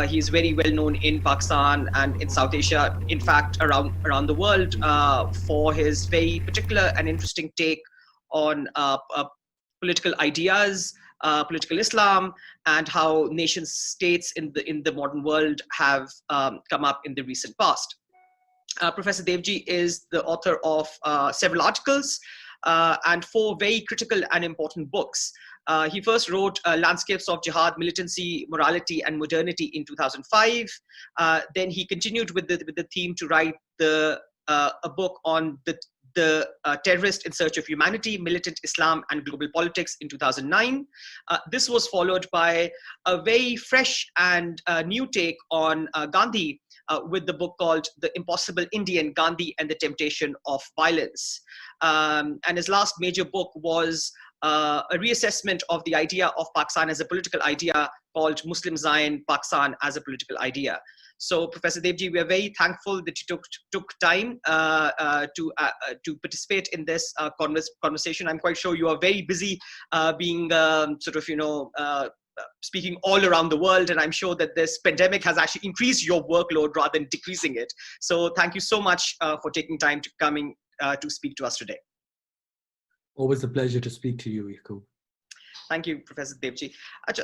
He's very well known in Pakistan and in South Asia, in fact, around the world, for his very particular and interesting take on political ideas, political Islam, and how nation states in the modern world have come up in the recent past. Professor Devji is the author of several articles and 4 very critical and important books. He first wrote Landscapes of Jihad, Militancy, Morality, and Modernity in 2005. Then he continued with the theme to write a book on the Terrorist in Search of Humanity, Militant Islam and Global Politics in 2009. This was followed by a very fresh and new take on Gandhi with the book called The Impossible Indian, Gandhi and the Temptation of Violence. And his last major book was a reassessment of the idea of Pakistan as a political idea called Muslim Zion, Pakistan as a Political Idea. So, Professor Devji, we are very thankful that you took time to participate in this conversation. I'm quite sure you are very busy being speaking all around the world, and I'm sure that this pandemic has actually increased your workload rather than decreasing it. So, thank you so much for taking time to coming to speak to us today. Always a pleasure to speak to you, Yaqoob. Thank you, Professor Devji.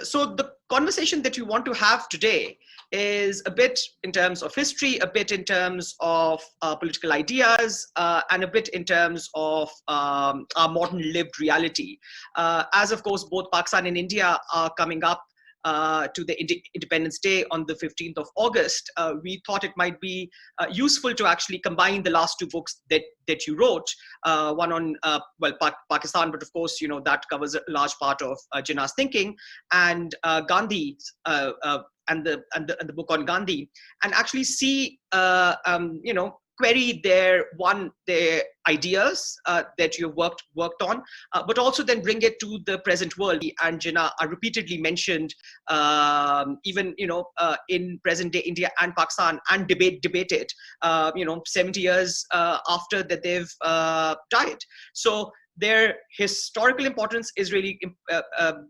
So the conversation that you want to have today is a bit in terms of history, a bit in terms of political ideas, and a bit in terms of our modern lived reality. As of course, both Pakistan and India are coming up to the Independence Day on the 15th of August, we thought it might be useful to actually combine the last 2 books that you wrote, one on Pakistan, but of course that covers a large part of Jinnah's thinking, and Gandhi and the book on Gandhi, and actually see query their ideas that you've worked on, but also then bring it to the present world. And Jinnah are repeatedly mentioned, even in present day India and Pakistan, and debated, 70 years after that they've died. So their historical importance is really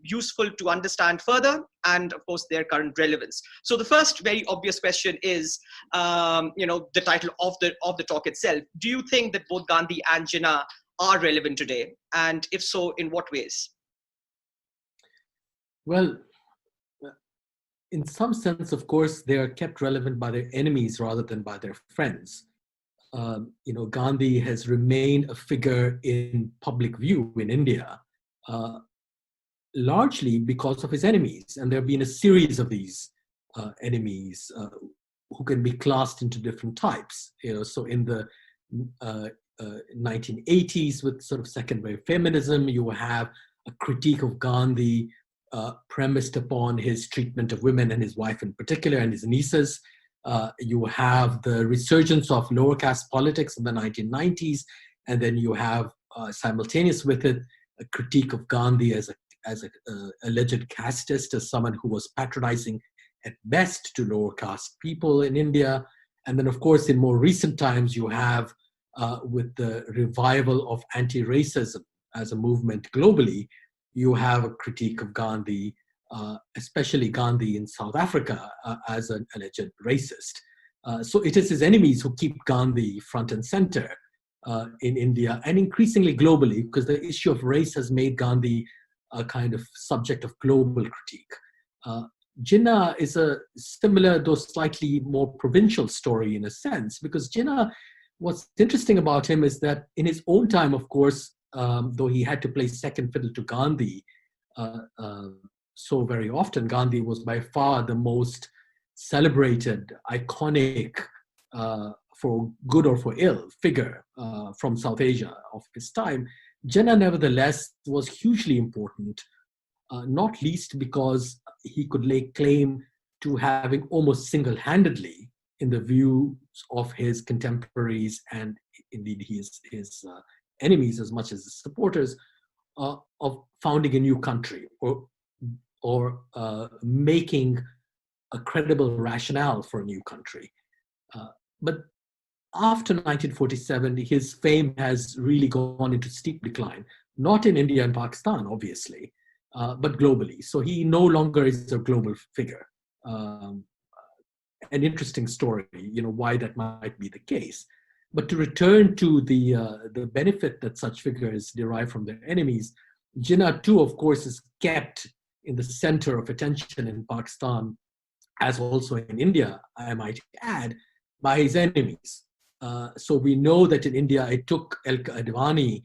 useful to understand further, and of course their current relevance. So the first very obvious question is, the title of the talk itself. Do you think that both Gandhi and Jinnah are relevant today, and if so, in what ways? Well, in some sense, of course, they are kept relevant by their enemies rather than by their friends. Gandhi has remained a figure in public view in India, largely because of his enemies. And there have been a series of these enemies who can be classed into different types. So in the 1980s, with sort of second wave feminism, you have a critique of Gandhi premised upon his treatment of women, and his wife in particular, and his nieces. You have the resurgence of lower caste politics in the 1990s, and then you have simultaneous with it a critique of Gandhi as a alleged casteist, as someone who was patronizing at best to lower caste people in India. And then, of course, in more recent times, you have with the revival of anti-racism as a movement globally, you have a critique of Gandhi, especially Gandhi in South Africa, as an alleged racist. So it is his enemies who keep Gandhi front and center in India, and increasingly globally, because the issue of race has made Gandhi a kind of subject of global critique. Jinnah is a similar, though slightly more provincial story in a sense, because Jinnah, what's interesting about him is that in his own time, of course, though he had to play second fiddle to Gandhi, so very often, Gandhi was by far the most celebrated, iconic, for good or for ill, figure from South Asia of his time. Jinnah, nevertheless, was hugely important, not least because he could lay claim to having almost single-handedly, in the views of his contemporaries and indeed his enemies as much as his supporters, of founding a new country, or making a credible rationale for a new country. But after 1947, his fame has really gone into steep decline, not in India and Pakistan, obviously, but globally. So he no longer is a global figure. an interesting story, why that might be the case. But to return to the benefit that such figures derive from their enemies, Jinnah too, of course, is kept in the center of attention in Pakistan, as also in India, I might add, by his enemies. So we know that in India, it took Advani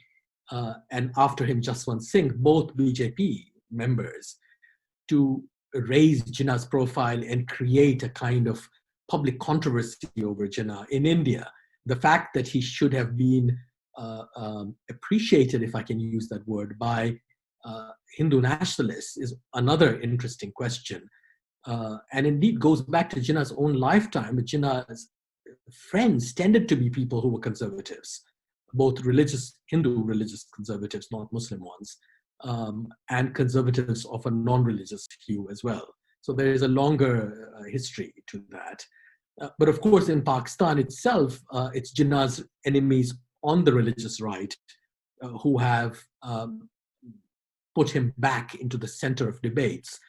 and after him Jaswant Singh, both BJP members, to raise Jinnah's profile and create a kind of public controversy over Jinnah in India. The fact that he should have been appreciated, if I can use that word, by Hindu nationalists is another interesting question. And indeed goes back to Jinnah's own lifetime. Jinnah's friends tended to be people who were conservatives, both Hindu religious conservatives, not Muslim ones, and conservatives of a non-religious hue as well. So there is a longer history to that. But of course, in Pakistan itself, it's Jinnah's enemies on the religious right who have put him back into the center of debates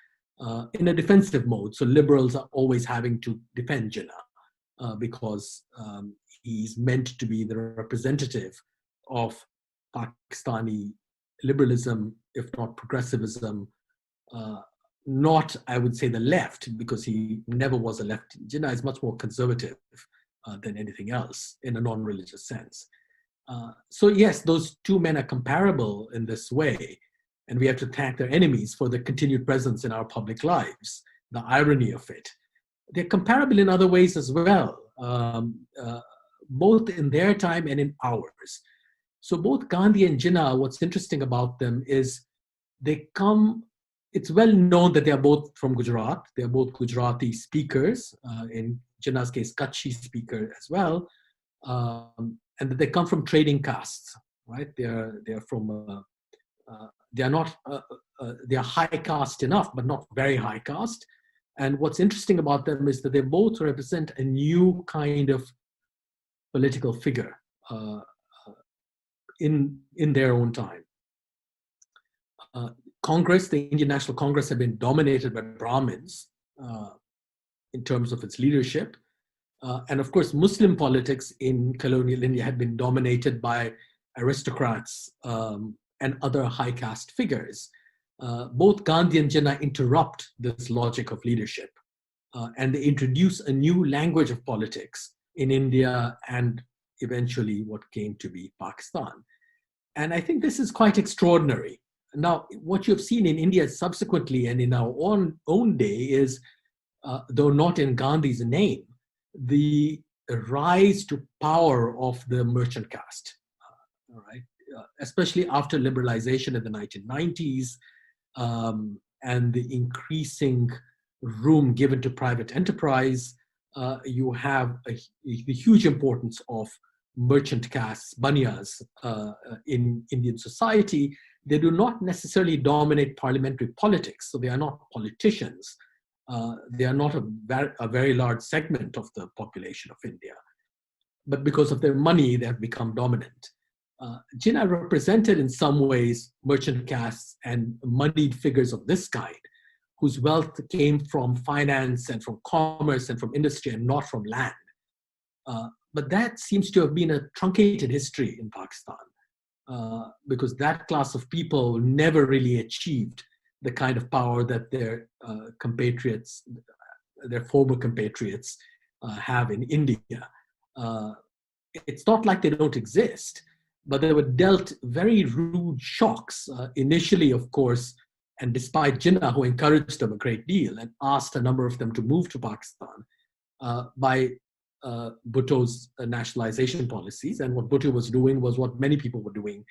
in a defensive mode. So liberals are always having to defend Jinnah because he's meant to be the representative of Pakistani liberalism, if not progressivism, not, I would say, the left, because he never was a left. Jinnah is much more conservative than anything else in a non-religious sense. So yes, those two men are comparable in this way, and we have to thank their enemies for their continued presence in our public lives, the irony of it. They're comparable in other ways as well, both in their time and in ours. So both Gandhi and Jinnah, what's interesting about them is it's well known that they are both from Gujarat. They are both Gujarati speakers, in Jinnah's case, Kutchi speaker as well, and that they come from trading castes, right? They are from, they are high caste enough, but not very high caste. And what's interesting about them is that they both represent a new kind of political figure in their own time. Congress, the Indian National Congress, had been dominated by Brahmins in terms of its leadership. And of course, Muslim politics in colonial India had been dominated by aristocrats and other high caste figures. Both Gandhi and Jinnah interrupt this logic of leadership, and they introduce a new language of politics in India and eventually what came to be Pakistan. And I think this is quite extraordinary. Now, what you've seen in India subsequently and in our own day is, though not in Gandhi's name, the rise to power of the merchant caste, all right? Especially after liberalization in the 1990s, and the increasing room given to private enterprise, you have the huge importance of merchant castes, banyas, in Indian society. They do not necessarily dominate parliamentary politics, so they are not politicians. They are not a very large segment of the population of India. But because of their money, they have become dominant. Jinnah represented in some ways merchant castes and moneyed figures of this kind, whose wealth came from finance and from commerce and from industry and not from land. But that seems to have been a truncated history in Pakistan, because that class of people never really achieved the kind of power that their compatriots, their former compatriots, have in India. It's not like they don't exist, but they were dealt very rude shocks. Initially, of course, and despite Jinnah, who encouraged them a great deal and asked a number of them to move to Pakistan, by Bhutto's nationalization policies. And what Bhutto was doing was what many people were doing,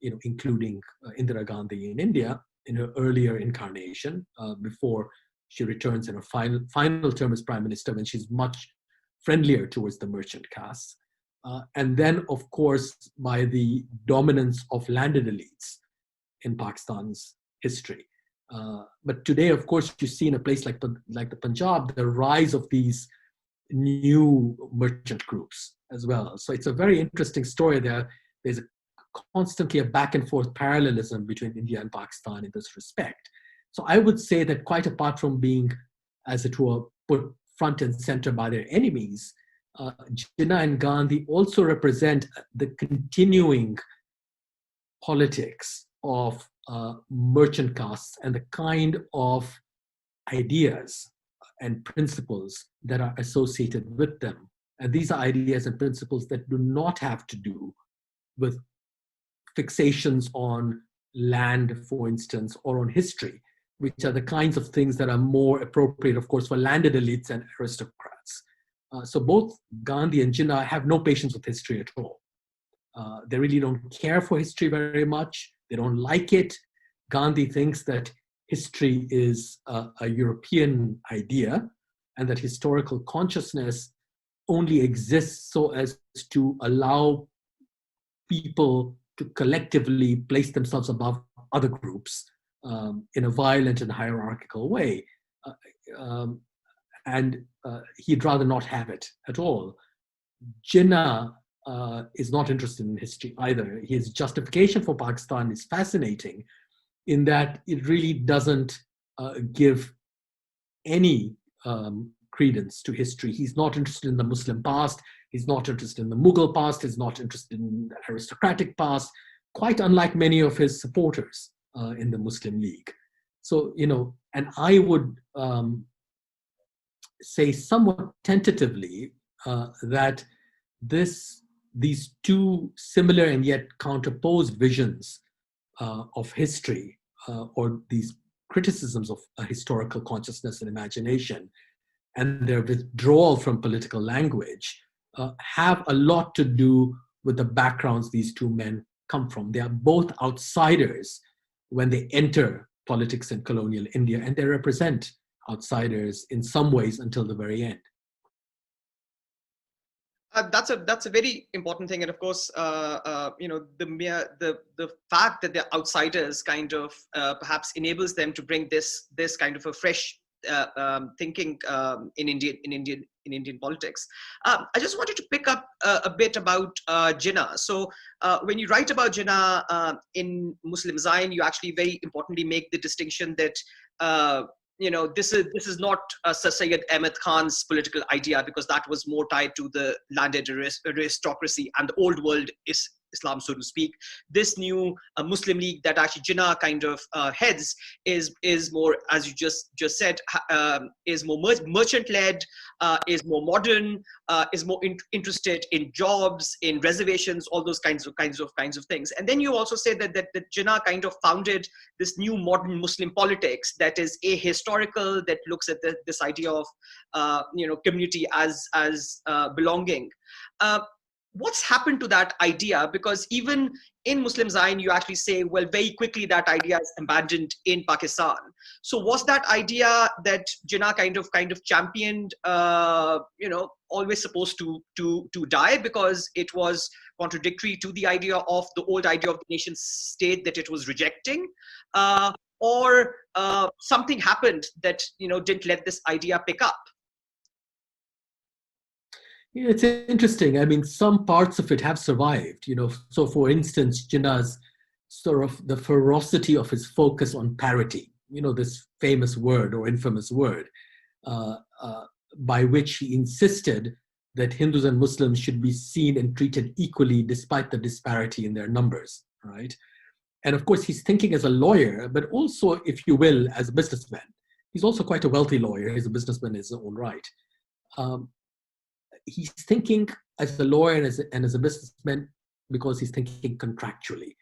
including Indira Gandhi in India in her earlier incarnation, before she returns in her final term as prime minister, when she's much friendlier towards the merchant caste. And then, of course, by the dominance of landed elites in Pakistan's history. But today, of course, you see in a place like the Punjab, the rise of these new merchant groups as well. So it's a very interesting story there. There's constantly a back and forth parallelism between India and Pakistan in this respect. So I would say that quite apart from being, as it were, put front and center by their enemies, Jinnah and Gandhi also represent the continuing politics of merchant castes and the kind of ideas and principles that are associated with them. And these are ideas and principles that do not have to do with fixations on land, for instance, or on history, which are the kinds of things that are more appropriate, of course, for landed elites and aristocrats. So both Gandhi and Jinnah have no patience with history at all. They really don't care for history very much. They don't like it. Gandhi thinks that history is a European idea and that historical consciousness only exists so as to allow people to collectively place themselves above other groups in a violent and hierarchical way. And he'd rather not have it at all. Jinnah is not interested in history either. His justification for Pakistan is fascinating in that it really doesn't give any credence to history. He's not interested in the Muslim past. He's not interested in the Mughal past. He's not interested in the aristocratic past, quite unlike many of his supporters in the Muslim League. So, and I would say somewhat tentatively that these two similar and yet counterposed visions of history or these criticisms of historical consciousness and imagination and their withdrawal from political language have a lot to do with the backgrounds these two men come from. They are both outsiders when they enter politics in colonial India, and they represent outsiders in some ways until the very end. That's a very important thing, and of course, the fact that they're outsiders kind of perhaps enables them to bring this kind of a fresh thinking in Indian politics. I just wanted to pick up a bit about Jinnah. So when you write about Jinnah in Muslim Zion, you actually very importantly make the distinction that this is not Sir Syed Ahmed Khan's political idea, because that was more tied to the landed aristocracy and the old world Islam, so to speak. This new Muslim League that actually Jinnah kind of heads is more, as you just said, is more merchant-led, is more modern, is more interested in jobs, in reservations, all those kinds of things. And then you also say that Jinnah kind of founded this new modern Muslim politics that is ahistorical, that looks at this idea of community as belonging. What's happened to that idea? Because even in Muslim Zion, you actually say, well, very quickly that idea is abandoned in Pakistan. So was that idea that Jinnah kind of championed, always supposed to die because it was contradictory to the idea of the old idea of the nation state that it was rejecting, or something happened that didn't let this idea pick up? Yeah, it's interesting. I mean, some parts of it have survived, So for instance, Jinnah's sort of the ferocity of his focus on parity, this famous word or infamous word, by which he insisted that Hindus and Muslims should be seen and treated equally despite the disparity in their numbers, right? And of course, he's thinking as a lawyer, but also, if you will, as a businessman. He's also quite a wealthy lawyer. He's a businessman in his own right. He's thinking as a lawyer and as a businessman because he's thinking contractually.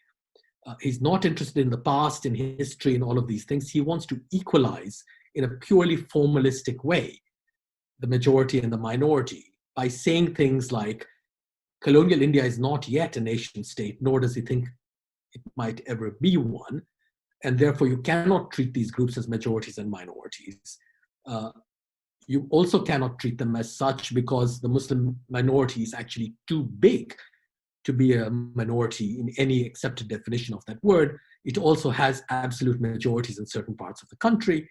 He's not interested in the past, in history, and all of these things. He wants to equalize in a purely formalistic way the majority and the minority by saying things like, colonial India is not yet a nation state, nor does he think it might ever be one, and therefore you cannot treat these groups as majorities and minorities. You also cannot treat them as such because the Muslim minority is actually too big to be a minority in any accepted definition of that word. It also has absolute majorities in certain parts of the country.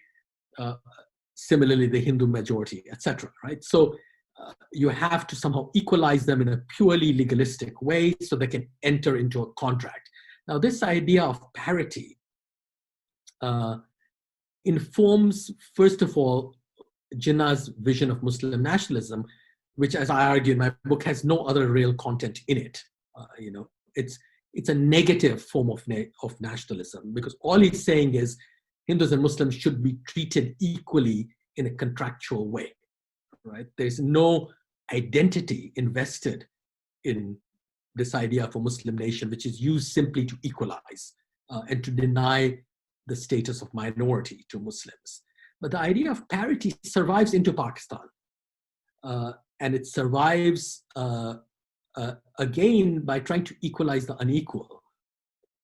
Similarly, the Hindu majority, etc. Right? So you have to somehow equalize them in a purely legalistic way so they can enter into a contract. Now, this idea of parity informs, first of all, Jinnah's vision of Muslim nationalism, which, as I argue in my book, has no other real content in it. It's a negative form of nationalism, because all he's saying is Hindus and Muslims should be treated equally in a contractual way, right? There's no identity invested in this idea of a Muslim nation, which is used simply to equalize and to deny the status of minority to Muslims. But the idea of parity survives into Pakistan. And it survives again by trying to equalize the unequal.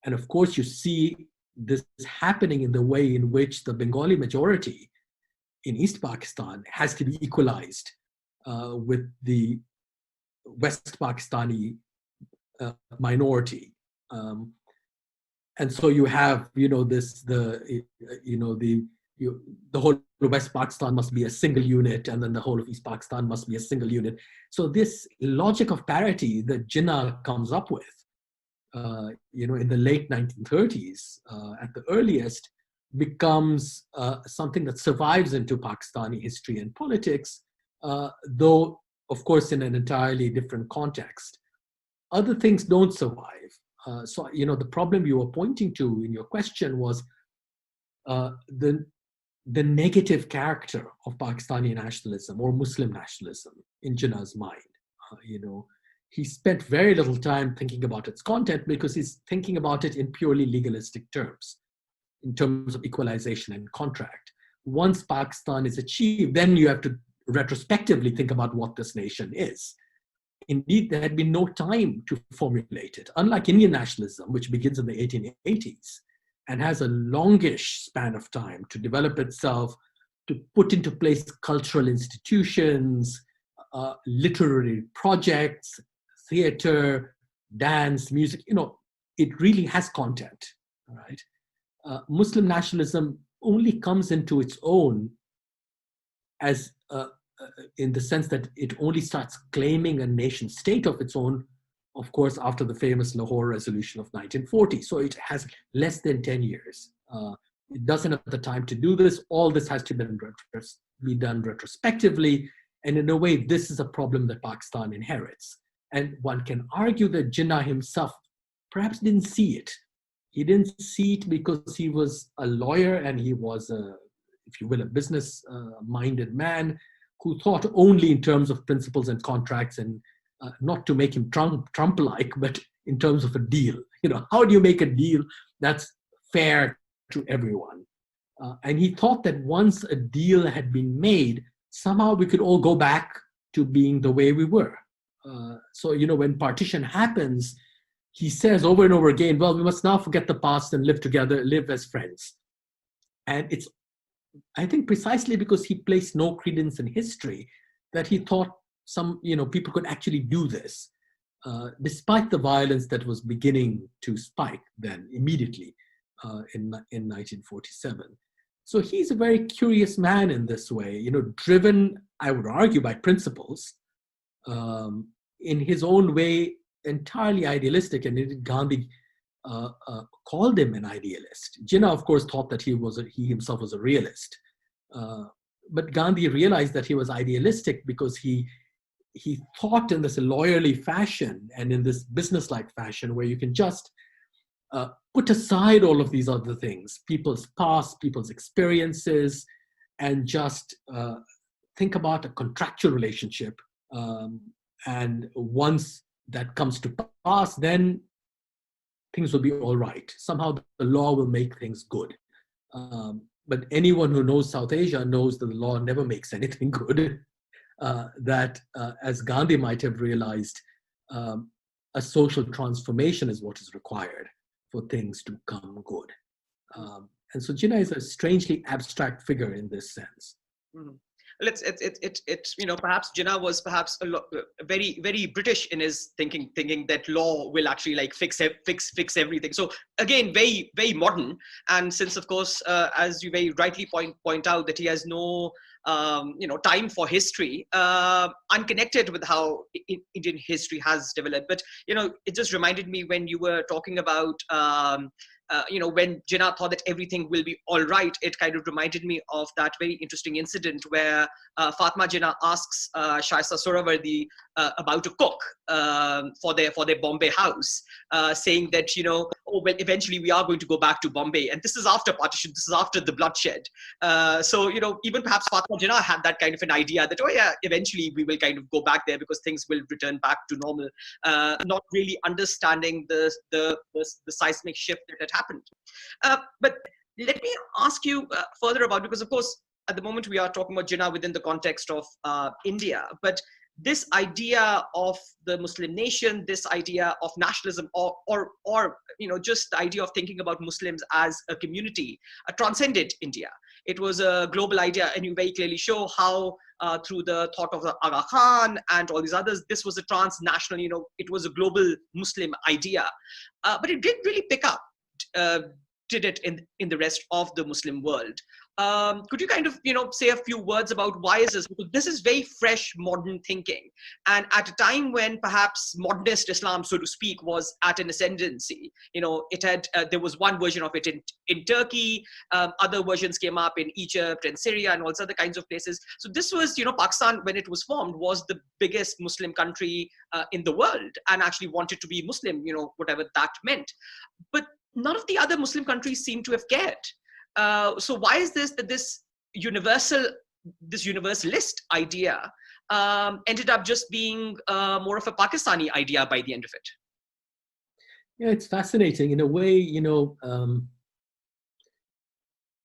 And of course, you see this happening in the way in which the Bengali majority in East Pakistan has to be equalized with the West Pakistani minority. And so you have, the whole of West Pakistan must be a single unit, and then the whole of East Pakistan must be a single unit. So this logic of parity that Jinnah comes up with, in the late 1930s, at the earliest, becomes something that survives into Pakistani history and politics, though, of course, in an entirely different context. Other things don't survive. So, the problem you were pointing to in your question was the negative character of Pakistani nationalism or Muslim nationalism in Jinnah's mind. He spent very little time thinking about its content because he's thinking about it in purely legalistic terms, in terms of equalization and contract. Once Pakistan is achieved, then you have to retrospectively think about what this nation is. Indeed, there had been no time to formulate it. Unlike Indian nationalism, which begins in the 1880s and has a longish span of time to develop itself, to put into place cultural institutions, literary projects, theater, dance, music, it really has content, right? Muslim nationalism only comes into its own as in the sense that it only starts claiming a nation state of its own, of course, after the famous Lahore Resolution of 1940. So it has less than 10 years. It doesn't have the time to do this. All this has to be done retrospectively. And in a way, this is a problem that Pakistan inherits. And one can argue that Jinnah himself perhaps didn't see it. He didn't see it because he was a lawyer and he was, if you will, a business-minded man who thought only in terms of principles and contracts, and not to make him Trump-like, but in terms of a deal. How do you make a deal that's fair to everyone? And he thought that once a deal had been made, somehow we could all go back to being the way we were. So, when partition happens, he says over and over again, well, we must now forget the past and live together, live as friends. And it's, I think, precisely because he placed no credence in history that he thought some, people could actually do this, despite the violence that was beginning to spike then immediately in 1947. So he's a very curious man in this way, driven, I would argue, by principles, in his own way, entirely idealistic. And Gandhi called him an idealist. Jinnah, of course, thought that he himself was a realist. But Gandhi realized that he was idealistic because he thought in this lawyerly fashion and in this business-like fashion where you can just put aside all of these other things, people's past, people's experiences, and just think about a contractual relationship. And once that comes to pass, then things will be all right. Somehow the law will make things good. But anyone who knows South Asia knows that the law never makes anything good. As Gandhi might have realized, a social transformation is what is required for things to come good. And so Jinnah is a strangely abstract figure in this sense. Mm-hmm. Perhaps Jinnah was perhaps very, very British in his thinking that law will actually like fix everything. So again, very, very modern. And since, of course, as you very rightly point out, that he has no time for history, unconnected with how Indian history has developed. But it just reminded me when you were talking about when Jinnah thought that everything will be all right, it kind of reminded me of that very interesting incident where Fatma Jinnah asks Shaista Sohrawardi about a cook for their Bombay house, saying that, oh, well, eventually we are going to go back to Bombay. And this is after partition, this is after the bloodshed. So, even perhaps Fatma Jinnah had that kind of an idea that, oh yeah, eventually we will kind of go back there because things will return back to normal, not really understanding the seismic shift that had happened. But let me ask you further about, because of course, at the moment we are talking about Jinnah within the context of India, but this idea of the Muslim nation, this idea of nationalism, or just the idea of thinking about Muslims as a community, transcended India. It was a global idea, and you very clearly show how through the thought of the Aga Khan and all these others, this was a transnational, it was a global Muslim idea. But it didn't really pick up, did it, in the rest of the Muslim world. Could you kind of, say a few words about why is this? Because this is very fresh, modern thinking. And at a time when perhaps modernist Islam, so to speak, was at an ascendancy, it had, there was one version of it in Turkey, other versions came up in Egypt and Syria and all these other kinds of places. So this was, Pakistan, when it was formed, was the biggest Muslim country in the world and actually wanted to be Muslim, whatever that meant. But none of the other Muslim countries seem to have cared. So why is this universalist idea ended up just being more of a Pakistani idea by the end of it? Yeah, it's fascinating. In a way,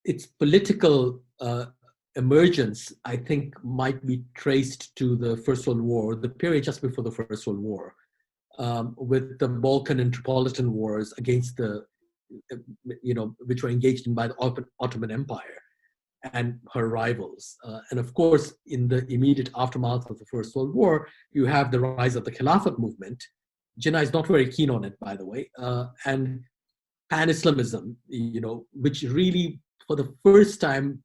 its political emergence, I think, might be traced to the First World War, the period just before the First World War, with the Balkan and Tripolitan wars against the which were engaged in by the Ottoman Empire and her rivals. And of course, in the immediate aftermath of the First World War, you have the rise of the Khilafat movement. Jinnah is not very keen on it, by the way, and Pan-Islamism, which really, for the first time,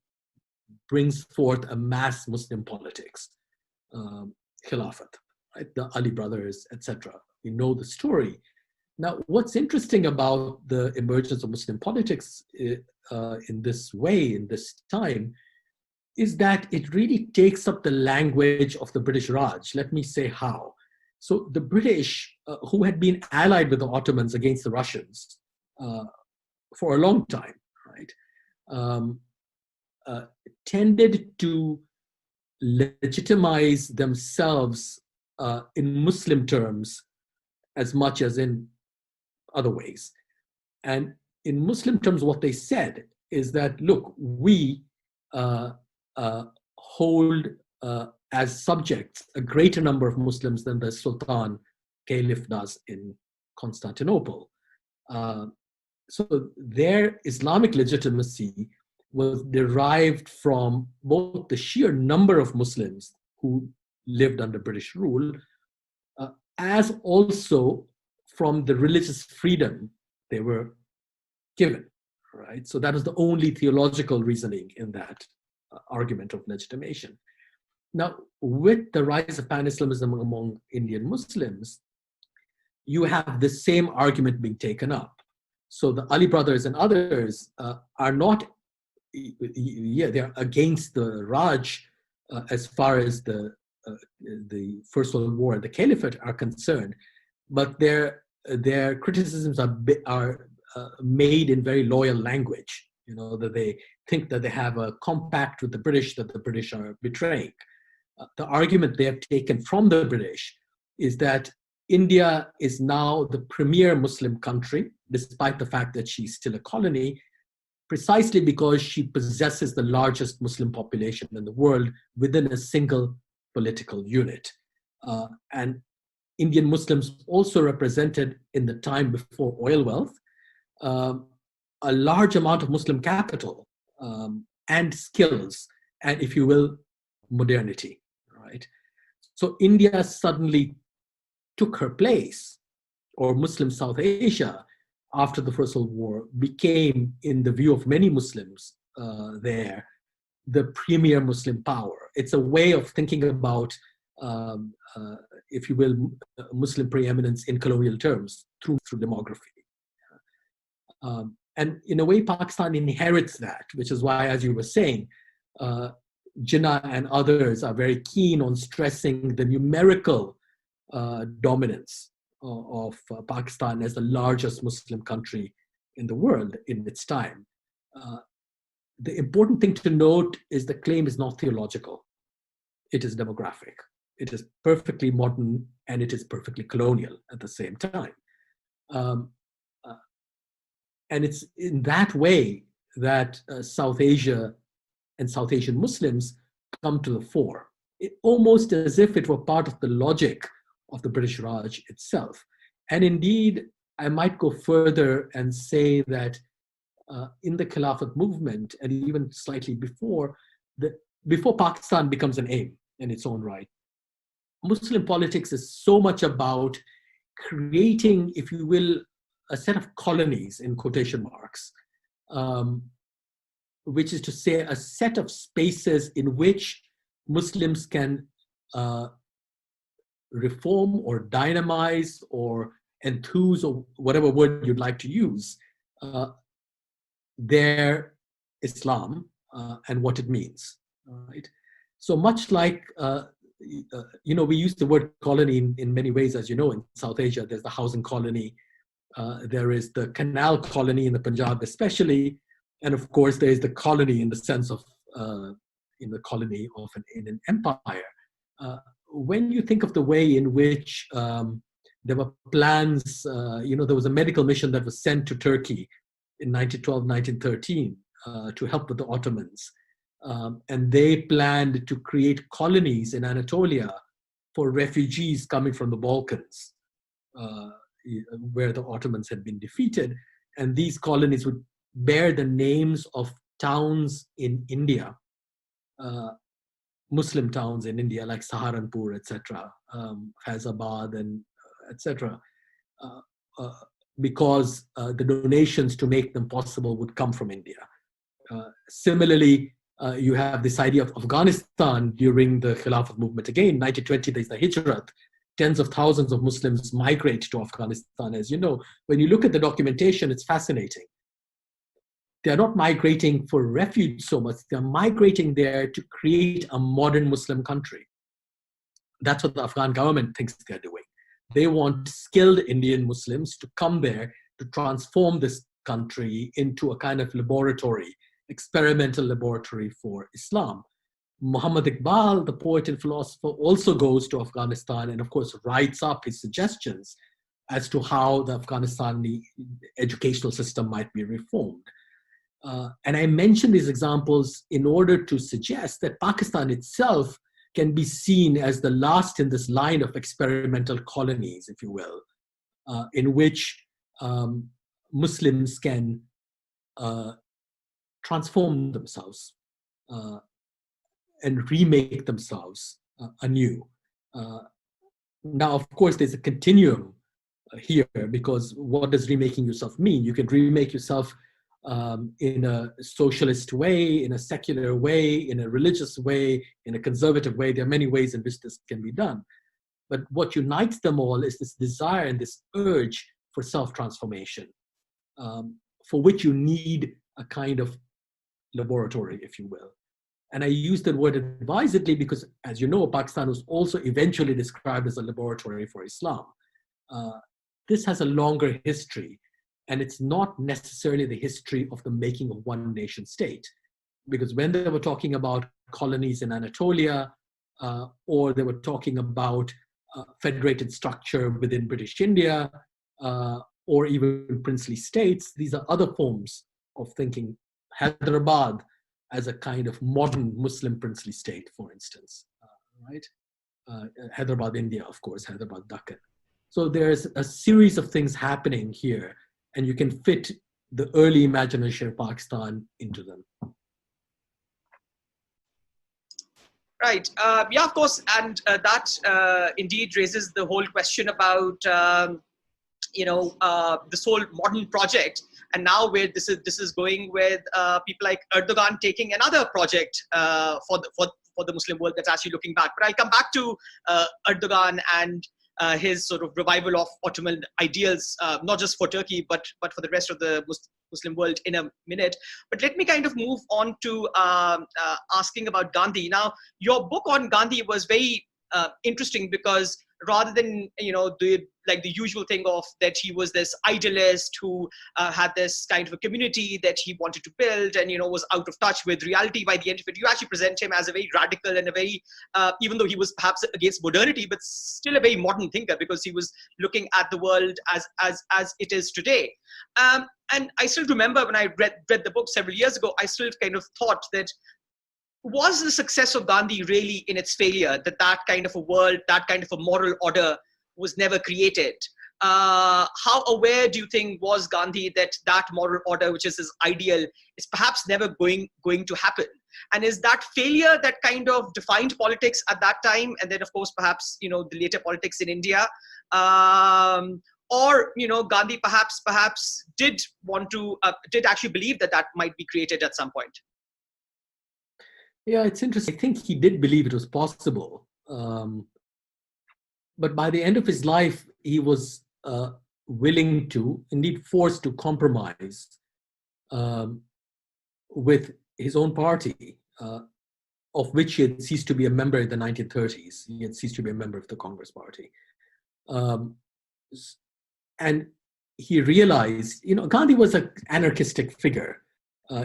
brings forth a mass Muslim politics. Khilafat, right? The Ali brothers, etc. You know the story. Now, what's interesting about the emergence of Muslim politics in this way, in this time, is that it really takes up the language of the British Raj. Let me say how. So the British, who had been allied with the Ottomans against the Russians for a long time, right, tended to legitimize themselves in Muslim terms as much as in other ways. And in Muslim terms, what they said is that, look, we hold as subjects a greater number of Muslims than the Sultan Caliph does in Constantinople. So their Islamic legitimacy was derived from both the sheer number of Muslims who lived under British rule, as also from the religious freedom they were given, right? So that was the only theological reasoning in that argument of legitimation. Now, with the rise of Pan-Islamism among Indian Muslims, you have the same argument being taken up. So the Ali brothers and others are not, they're against the Raj as far as the First World War and the Caliphate are concerned, but their criticisms are made in very loyal language. That they think that they have a compact with the British, that the British are betraying. The argument they have taken from the British is that India is now the premier Muslim country, despite the fact that she's still a colony, precisely because she possesses the largest Muslim population in the world within a single political unit. And Indian Muslims also represented, in the time before oil wealth, a large amount of Muslim capital and skills, and, if you will, modernity, right? So India suddenly took her place, or Muslim South Asia, after the First World War, became, in the view of many Muslims there, the premier Muslim power. It's a way of thinking about, if you will, Muslim preeminence in colonial terms through demography. And in a way, Pakistan inherits that, which is why, as you were saying, Jinnah and others are very keen on stressing the numerical dominance of Pakistan as the largest Muslim country in the world in its time. The important thing to note is the claim is not theological. It is demographic. It is perfectly modern, and it is perfectly colonial at the same time. And it's in that way that South Asia and South Asian Muslims come to the fore, almost as if it were part of the logic of the British Raj itself. And indeed, I might go further and say that in the Khilafat movement, and even slightly before Pakistan becomes an aim in its own right, Muslim politics is so much about creating, if you will, a set of colonies, in quotation marks, which is to say a set of spaces in which Muslims can reform or dynamize or enthuse, or whatever word you'd like to use, their Islam and what it means. Right? So much like, we use the word colony in many ways, as you know, in South Asia. There's the housing colony, there is the canal colony in the Punjab especially, and of course there is the colony in the sense of in the colony of in an empire. When you think of the way in which there were plans, there was a medical mission that was sent to Turkey in 1912, 1913 to help with the Ottomans. And they planned to create colonies in Anatolia for refugees coming from the Balkans, where the Ottomans had been defeated. And these colonies would bear the names of towns in India, Muslim towns in India, like Saharanpur, etc., Faizabad, and etc., because the donations to make them possible would come from India. Similarly, you have this idea of Afghanistan during the Khilafat movement. Again, 1920, there's the Hijrat. Tens of thousands of Muslims migrate to Afghanistan. As you know, when you look at the documentation, it's fascinating. They're not migrating for refuge so much. They're migrating there to create a modern Muslim country. That's what the Afghan government thinks they're doing. They want skilled Indian Muslims to come there to transform this country into a kind of laboratory, experimental laboratory for Islam. Muhammad Iqbal, the poet and philosopher, also goes to Afghanistan and, of course, writes up his suggestions as to how the Afghanistani educational system might be reformed. And I mention these examples in order to suggest that Pakistan itself can be seen as the last in this line of experimental colonies, if you will, in which Muslims can transform themselves and remake themselves anew. Now, of course, there's a continuum here, because what does remaking yourself mean? You can remake yourself in a socialist way, in a secular way, in a religious way, in a conservative way. There are many ways in which this can be done. But what unites them all is this desire and this urge for self-transformation, for which you need a kind of laboratory, if you will. And I use that word advisedly because, as you know, Pakistan was also eventually described as a laboratory for Islam. This has a longer history, and it's not necessarily the history of the making of one nation state. Because when they were talking about colonies in Anatolia, or they were talking about federated structure within British India, or even princely states, these are other forms of thinking. Hyderabad as a kind of modern Muslim princely state, for instance, right? Hyderabad, India, of course, Hyderabad, Deccan. So there's a series of things happening here, and you can fit the early imagination of Pakistan into them. Right. Yeah, of course. And that indeed raises the whole question about, this whole modern project. And now where this is going with people like Erdogan taking another project for the Muslim world that's actually looking back. But I'll come back to Erdogan and his sort of revival of Ottoman ideals, not just for Turkey, but for the rest of the Muslim world in a minute. But let me kind of move on to asking about Gandhi. Now, your book on Gandhi was very interesting because rather than the usual thing of that he was this idealist who had this kind of a community that he wanted to build and was out of touch with reality by the end of it, you actually present him as a very radical and a very even though he was perhaps against modernity, but still a very modern thinker, because he was looking at the world as it is today. And I still remember when I read the book several years ago, I still kind of thought that, was the success of Gandhi really in its failure, that kind of a world, that kind of a moral order was never created? How aware do you think was Gandhi that moral order, which is his ideal, is perhaps never going to happen? And is that failure that kind of defined politics at that time, and then of course perhaps the later politics in India? Or Gandhi perhaps did want to did actually believe that might be created at some point? Yeah, it's interesting. I think he did believe it was possible. But by the end of his life, he was willing to, indeed forced to compromise with his own party, of which he had ceased to be a member in the 1930s. He had ceased to be a member of the Congress Party. And he realized, Gandhi was an anarchistic figure.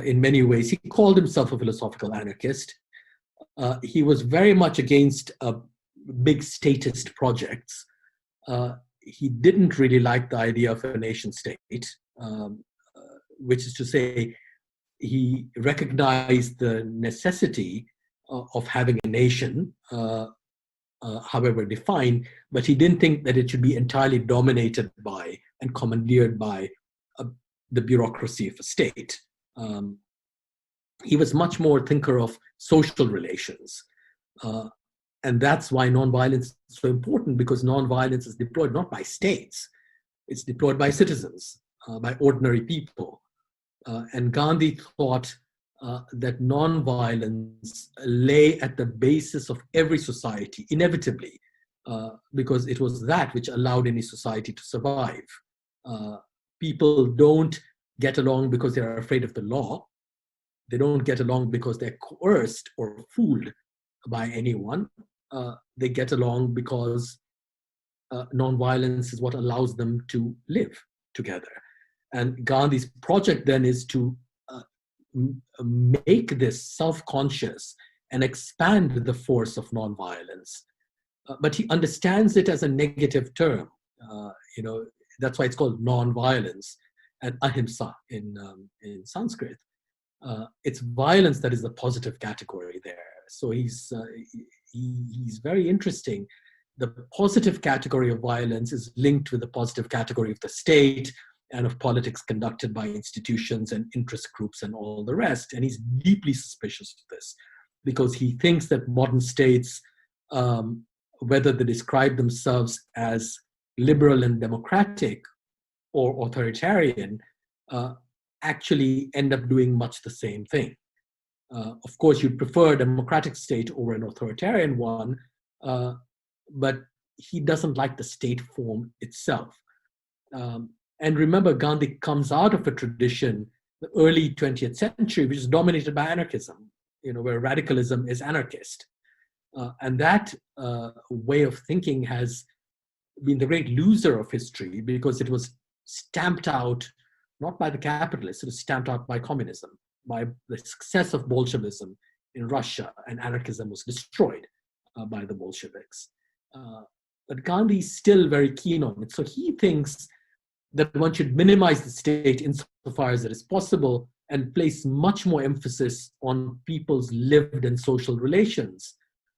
In many ways. He called himself a philosophical anarchist. He was very much against big statist projects. He didn't really like the idea of a nation state, which is to say, he recognized the necessity of having a nation, however defined, but he didn't think that it should be entirely dominated by and commandeered by the bureaucracy of a state. He was much more a thinker of social relations. And that's why nonviolence is so important, because nonviolence is deployed not by states, it's deployed by citizens, by ordinary people. And Gandhi thought that nonviolence lay at the basis of every society, inevitably, because it was that which allowed any society to survive. People don't get along because they are afraid of the law. They don't get along because they're coerced or fooled by anyone. They get along because nonviolence is what allows them to live together. And Gandhi's project then is to make this self-conscious and expand the force of nonviolence. But he understands it as a negative term. That's why it's called nonviolence and ahimsa in Sanskrit. It's violence that is the positive category there. So he's very interesting. The positive category of violence is linked with the positive category of the state and of politics conducted by institutions and interest groups and all the rest. And he's deeply suspicious of this, because he thinks that modern states, whether they describe themselves as liberal and democratic or authoritarian, actually end up doing much the same thing. Of course, you'd prefer a democratic state over an authoritarian one, but he doesn't like the state form itself. And remember, Gandhi comes out of a tradition, the early 20th century, which is dominated by anarchism, where radicalism is anarchist. And that way of thinking has been the great loser of history, because it was stamped out, not by the capitalists, it was stamped out by communism, by the success of Bolshevism in Russia, and anarchism was destroyed by the Bolsheviks. But Gandhi is still very keen on it. So he thinks that one should minimize the state insofar as it is possible and place much more emphasis on people's lived and social relations.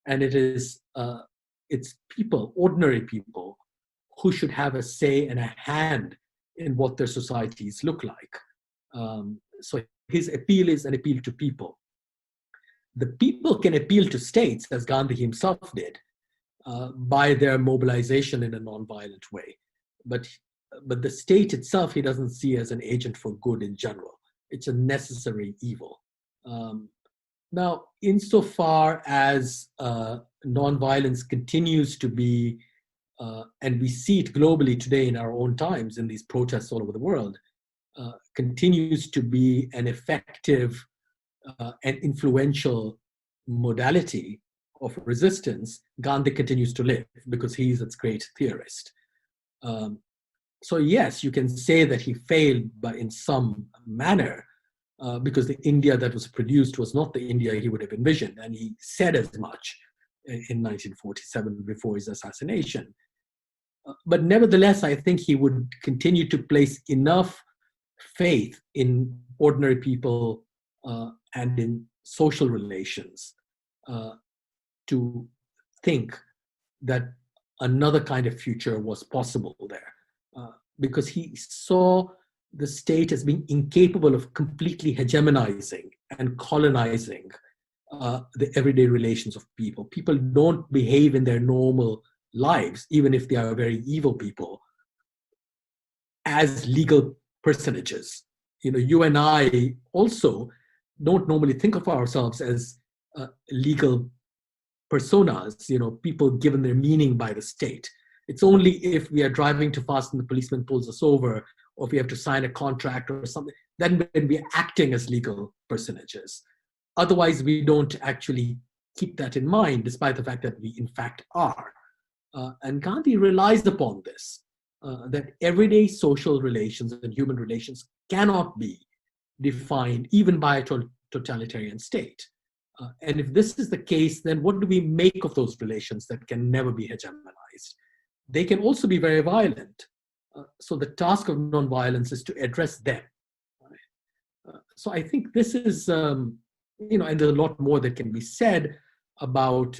And it's people, ordinary people, who should have a say and a hand in what their societies look like. So his appeal is an appeal to people. The people can appeal to states, as Gandhi himself did, by their mobilization in a nonviolent way. But the state itself, he doesn't see as an agent for good in general. It's a necessary evil. Now, insofar as nonviolence continues to be and we see it globally today in our own times in these protests all over the world, continues to be an effective and influential modality of resistance, Gandhi continues to live because he's its great theorist. So yes, you can say that he failed, but in some manner, because the India that was produced was not the India he would have envisioned, and he said as much in 1947 before his assassination. But nevertheless, I think he would continue to place enough faith in ordinary people and in social relations to think that another kind of future was possible there, because he saw the state as being incapable of completely hegemonizing and colonizing the everyday relations of people. People don't behave in their normal lives, even if they are very evil people, as legal personages. You and I also don't normally think of ourselves as legal personas, people given their meaning by the state. It's only if we are driving too fast and the policeman pulls us over, or if we have to sign a contract or something, then when we're acting as legal personages. Otherwise, we don't actually keep that in mind, despite the fact that we in fact are. And Gandhi relies upon this, that everyday social relations and human relations cannot be defined even by a totalitarian state. And if this is the case, then what do we make of those relations that can never be hegemonized? They can also be very violent. So the task of nonviolence is to address them. So I think this is, and there's a lot more that can be said about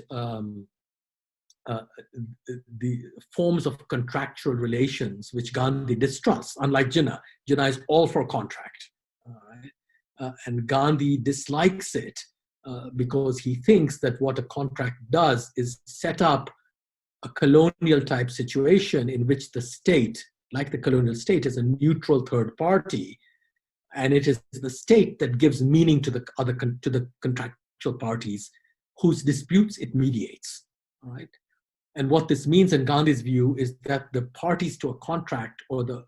the forms of contractual relations which Gandhi distrusts, unlike Jinnah. Jinnah is all for contract. And Gandhi dislikes it because he thinks that what a contract does is set up a colonial type situation in which the state, like the colonial state, is a neutral third party, and it is the state that gives meaning to the contractual parties whose disputes it mediates. All right. And what this means in Gandhi's view is that the parties to a contract, or the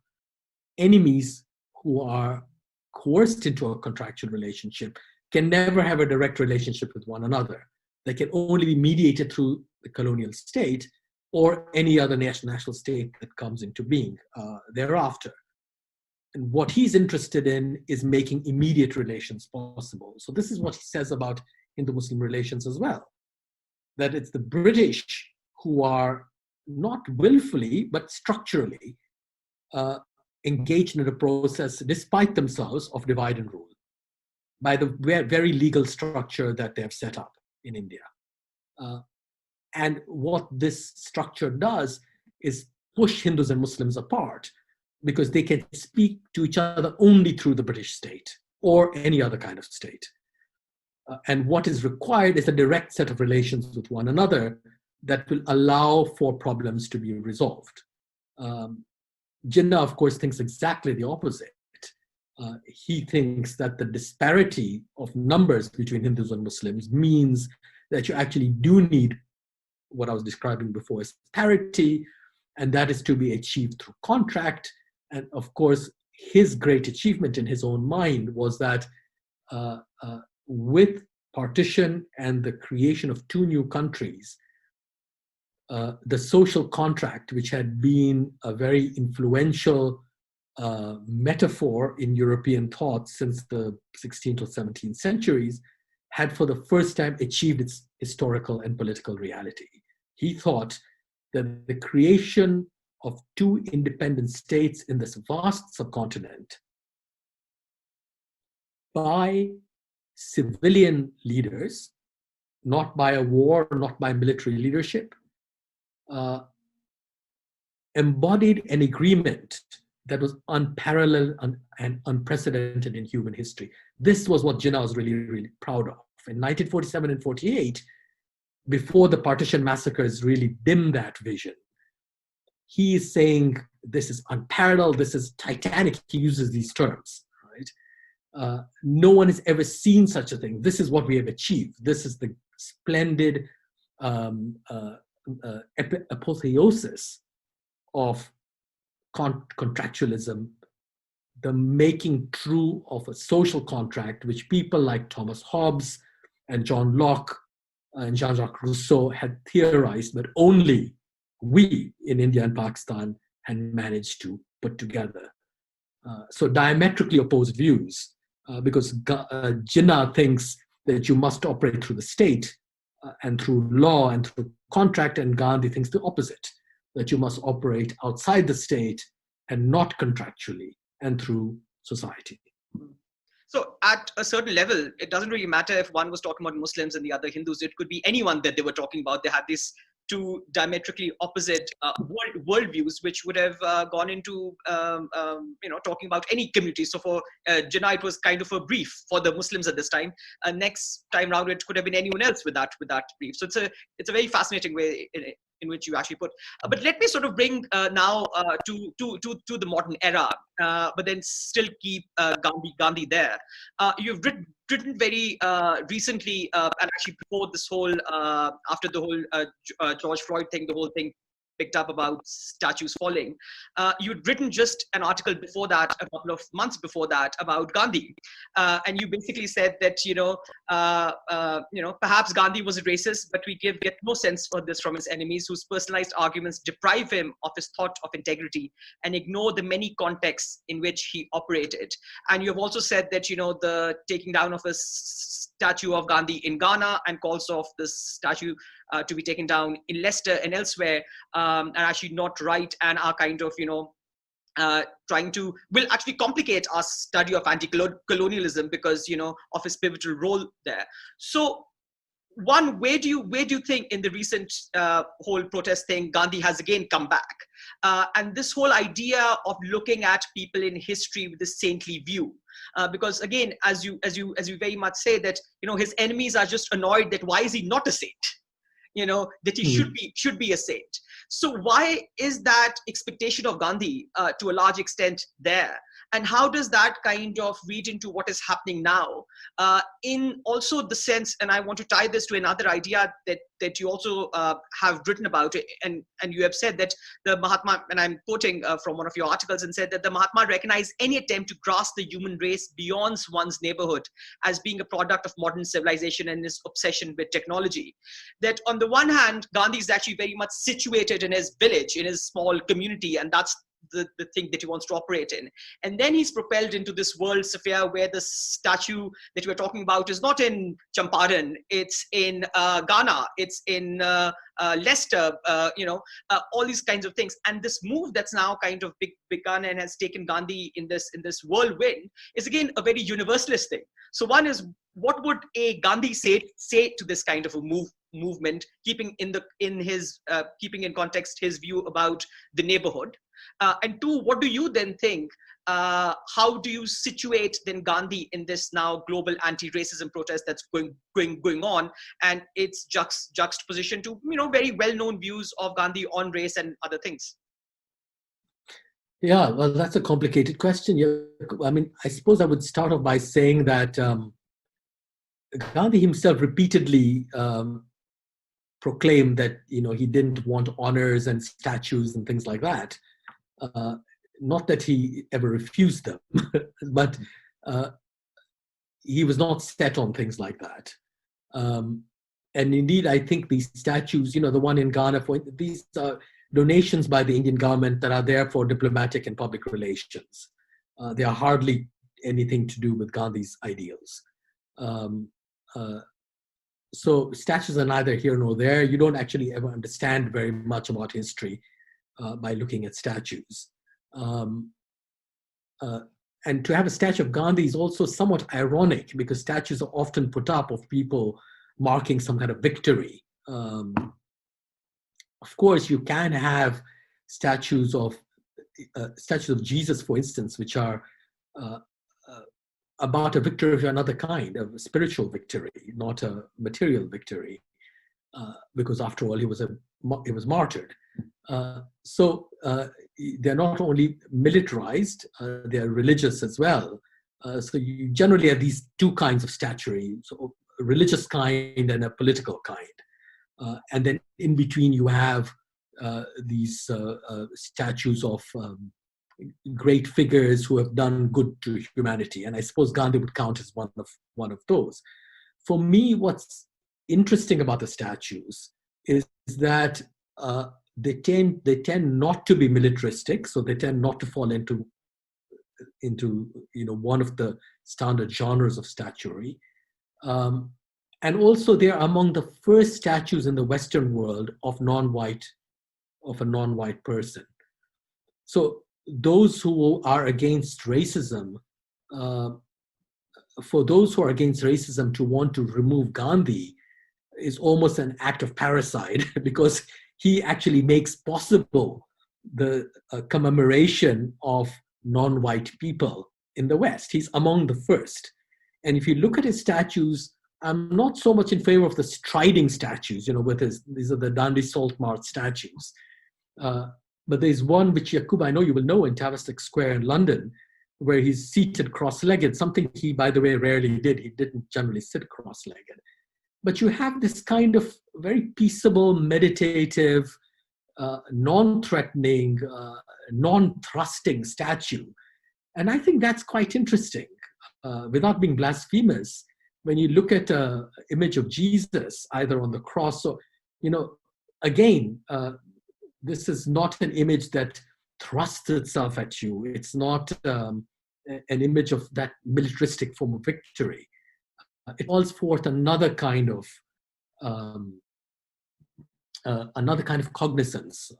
enemies who are coerced into a contractual relationship, can never have a direct relationship with one another. They can only be mediated through the colonial state or any other national state that comes into being thereafter. And what he's interested in is making immediate relations possible. So this is what he says about Hindu-Muslim relations as well, that it's the British who are not willfully, but structurally engaged in a process, despite themselves, of divide and rule by the very legal structure that they have set up in India. And what this structure does is push Hindus and Muslims apart, because they can speak to each other only through the British state or any other kind of state. And what is required is a direct set of relations with one another that will allow for problems to be resolved. Jinnah, of course, thinks exactly the opposite. He thinks that the disparity of numbers between Hindus and Muslims means that you actually do need what I was describing before as parity, and that is to be achieved through contract. And of course, his great achievement in his own mind was that with partition and the creation of two new countries, the social contract, which had been a very influential metaphor in European thought since the 16th or 17th centuries, had for the first time achieved its historical and political reality. He thought that the creation of two independent states in this vast subcontinent by civilian leaders, not by a war, not by military leadership, embodied an agreement that was unparalleled and unprecedented in human history. This was what Jinnah was really, really proud of. In 1947 and 48, before the partition massacres really dimmed that vision, he is saying this is unparalleled, this is titanic. He uses these terms, right? No one has ever seen such a thing. This is what we have achieved. This is the splendid apotheosis of contractualism, the making true of a social contract, which people like Thomas Hobbes and John Locke and Jean-Jacques Rousseau had theorized, but only we in India and Pakistan had managed to put together. So diametrically opposed views, because Jinnah thinks that you must operate through the state and through law and through contract, and Gandhi thinks the opposite, that you must operate outside the state and not contractually and through society. So at a certain level, it doesn't really matter if one was talking about Muslims and the other Hindus. It could be anyone that they were talking about. They had these two diametrically opposite worldviews, which would have gone into talking about any community. So for Jinnah, it was kind of a brief for the Muslims at this time. Next time round, it could have been anyone else with that brief. So it's a very fascinating way in which you actually put. But let me sort of bring now to the modern era, but then still keep Gandhi there. You've written very recently, and actually before this whole, after the whole George Floyd thing, the whole thing picked up about statues falling. You'd written just an article before that, a couple of months before that, about Gandhi, and you basically said that perhaps Gandhi was a racist, but we get no sense for this from his enemies, whose personalized arguments deprive him of his thought of integrity and ignore the many contexts in which he operated. And you have also said that the taking down of a statue of Gandhi in Ghana and calls of this statue to be taken down in Leicester and elsewhere are actually not right, and are kind of will actually complicate our study of anti-colonialism because of his pivotal role there. So one, where do you think in the recent whole protest thing Gandhi has again come back, and this whole idea of looking at people in history with a saintly view, because again, as you very much say that his enemies are just annoyed that why is he not a saint, that he should be a saint. So why is that expectation of Gandhi to a large extent there? And how does that kind of read into what is happening now? In also the sense, and I want to tie this to another idea that you also have written about it, and you have said that the Mahatma, and I'm quoting from one of your articles, and said that the Mahatma recognized any attempt to grasp the human race beyond one's neighborhood as being a product of modern civilization and his obsession with technology. That on the one hand, Gandhi is actually very much situated in his village, in his small community, and that's the thing that he wants to operate in. And then he's propelled into this world sphere where the statue that we're talking about is not in Champaran, it's in Ghana, it's in Leicester, all these kinds of things. And this move that's now kind of begun and has taken Gandhi in this whirlwind is again a very universalist thing. So one is, what would a Gandhi say to this kind of a movement, keeping in context his view about the neighborhood? And two, what do you then think? How do you situate then Gandhi in this now global anti-racism protest that's going on, and its juxtaposition to very well-known views of Gandhi on race and other things? Yeah, well, that's a complicated question. I mean, I suppose I would start off by saying that Gandhi himself repeatedly proclaimed that he didn't want honors and statues and things like that. Not that he ever refused them, but he was not set on things like that. And indeed, I think these statues, the one in Ghana, these are donations by the Indian government that are there for diplomatic and public relations. They are hardly anything to do with Gandhi's ideals. So statues are neither here nor there. You don't actually ever understand very much about history by looking at statues. And to have a statue of Gandhi is also somewhat ironic because statues are often put up of people marking some kind of victory. Of course, you can have statues of Jesus, for instance, which are about a victory of another kind, of a spiritual victory, not a material victory, because after all, he was martyred. So they're not only militarized, they're religious as well. So you generally have these two kinds of statuary, so a religious kind and a political kind. And then in between you have statues of great figures who have done good to humanity, and I suppose Gandhi would count as one of those. For me, what's interesting about the statues is that they tend not to be militaristic, so they tend not to fall into one of the standard genres of statuary, and also they are among the first statues in the Western world of a non-white person. So those who are against racism, for those who are against racism, to want to remove Gandhi is almost an act of parricide, because he actually makes possible the commemoration of non-white people in the West. He's among the first. And if you look at his statues, I'm not so much in favor of the striding statues, these are the Dandi Salt March statues. But there's one which, Yaqoob, I know you will know, in Tavistock Square in London, where he's seated cross-legged, something he, by the way, rarely did. He didn't generally sit cross-legged. But you have this kind of very peaceable, meditative, non-threatening, non-thrusting statue. And I think that's quite interesting. Without being blasphemous, when you look at an image of Jesus, either on the cross or, again, this is not an image that thrusts itself at you. It's not an image of that militaristic form of victory. It calls forth another kind of cognizance,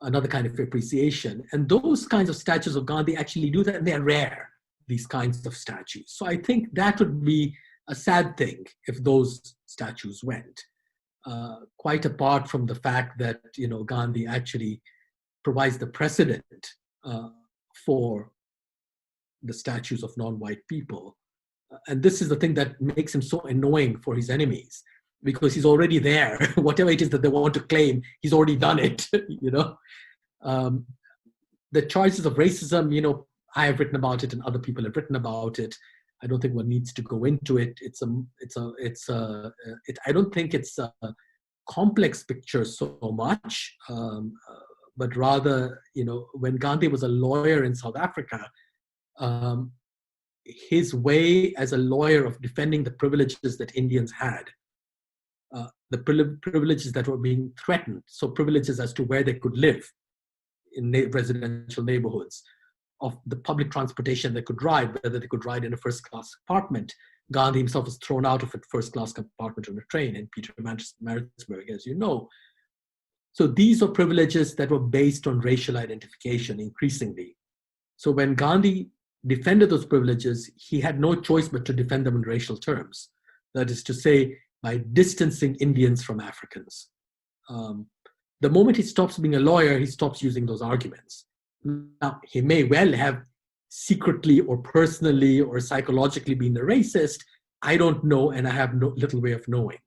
another kind of appreciation. And those kinds of statues of Gandhi actually do that, and they're rare, these kinds of statues. So I think that would be a sad thing if those statues went. Quite apart from the fact that Gandhi actually provides the precedent for the statues of non-white people, and this is the thing that makes him so annoying for his enemies, because he's already there. Whatever it is that they want to claim, he's already done it. The choices of racism, I have written about it, and other people have written about it. I don't think one needs to go into it. I don't think it's a complex picture so much, but rather, when Gandhi was a lawyer in South Africa, his way as a lawyer of defending the privileges that Indians had, the privileges that were being threatened, so privileges as to where they could live in residential neighborhoods, of the public transportation they could ride, whether they could ride in a first-class compartment. Gandhi himself was thrown out of a first-class compartment on a train in Pietermaritzburg, as you know. So these are privileges that were based on racial identification increasingly. So when Gandhi defended those privileges, he had no choice but to defend them in racial terms. That is to say, by distancing Indians from Africans. The moment he stops being a lawyer, he stops using those arguments. Now, he may well have secretly or personally or psychologically been a racist. I don't know, and I have little way of knowing.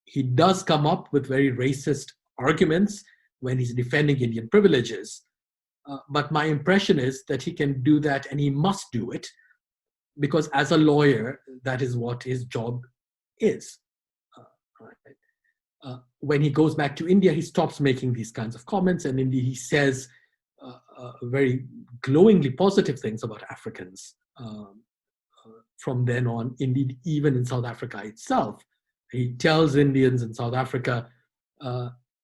He does come up with very racist arguments when he's defending Indian privileges. But my impression is that he can do that, and he must do it, because as a lawyer, that is what his job is. When he goes back to India, he stops making these kinds of comments, and indeed he says very glowingly positive things about Africans from then on. Indeed, even in South Africa itself, he tells Indians in South Africa,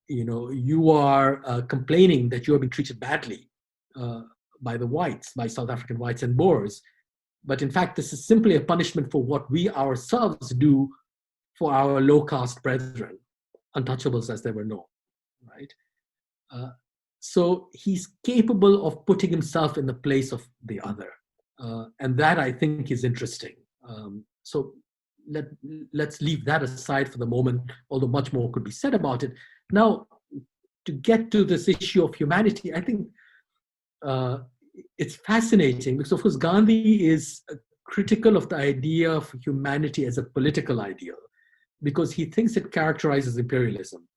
you are complaining that you are being treated badly by the whites, by South African whites and Boers. But in fact, this is simply a punishment for what we ourselves do for our low-caste brethren, untouchables as they were known, right? So he's capable of putting himself in the place of the other. And that, I think, is interesting. So let's leave that aside for the moment, although much more could be said about it. Now, to get to this issue of humanity, I think it's fascinating because, of course, Gandhi is critical of the idea of humanity as a political ideal, because he thinks it characterizes imperialism.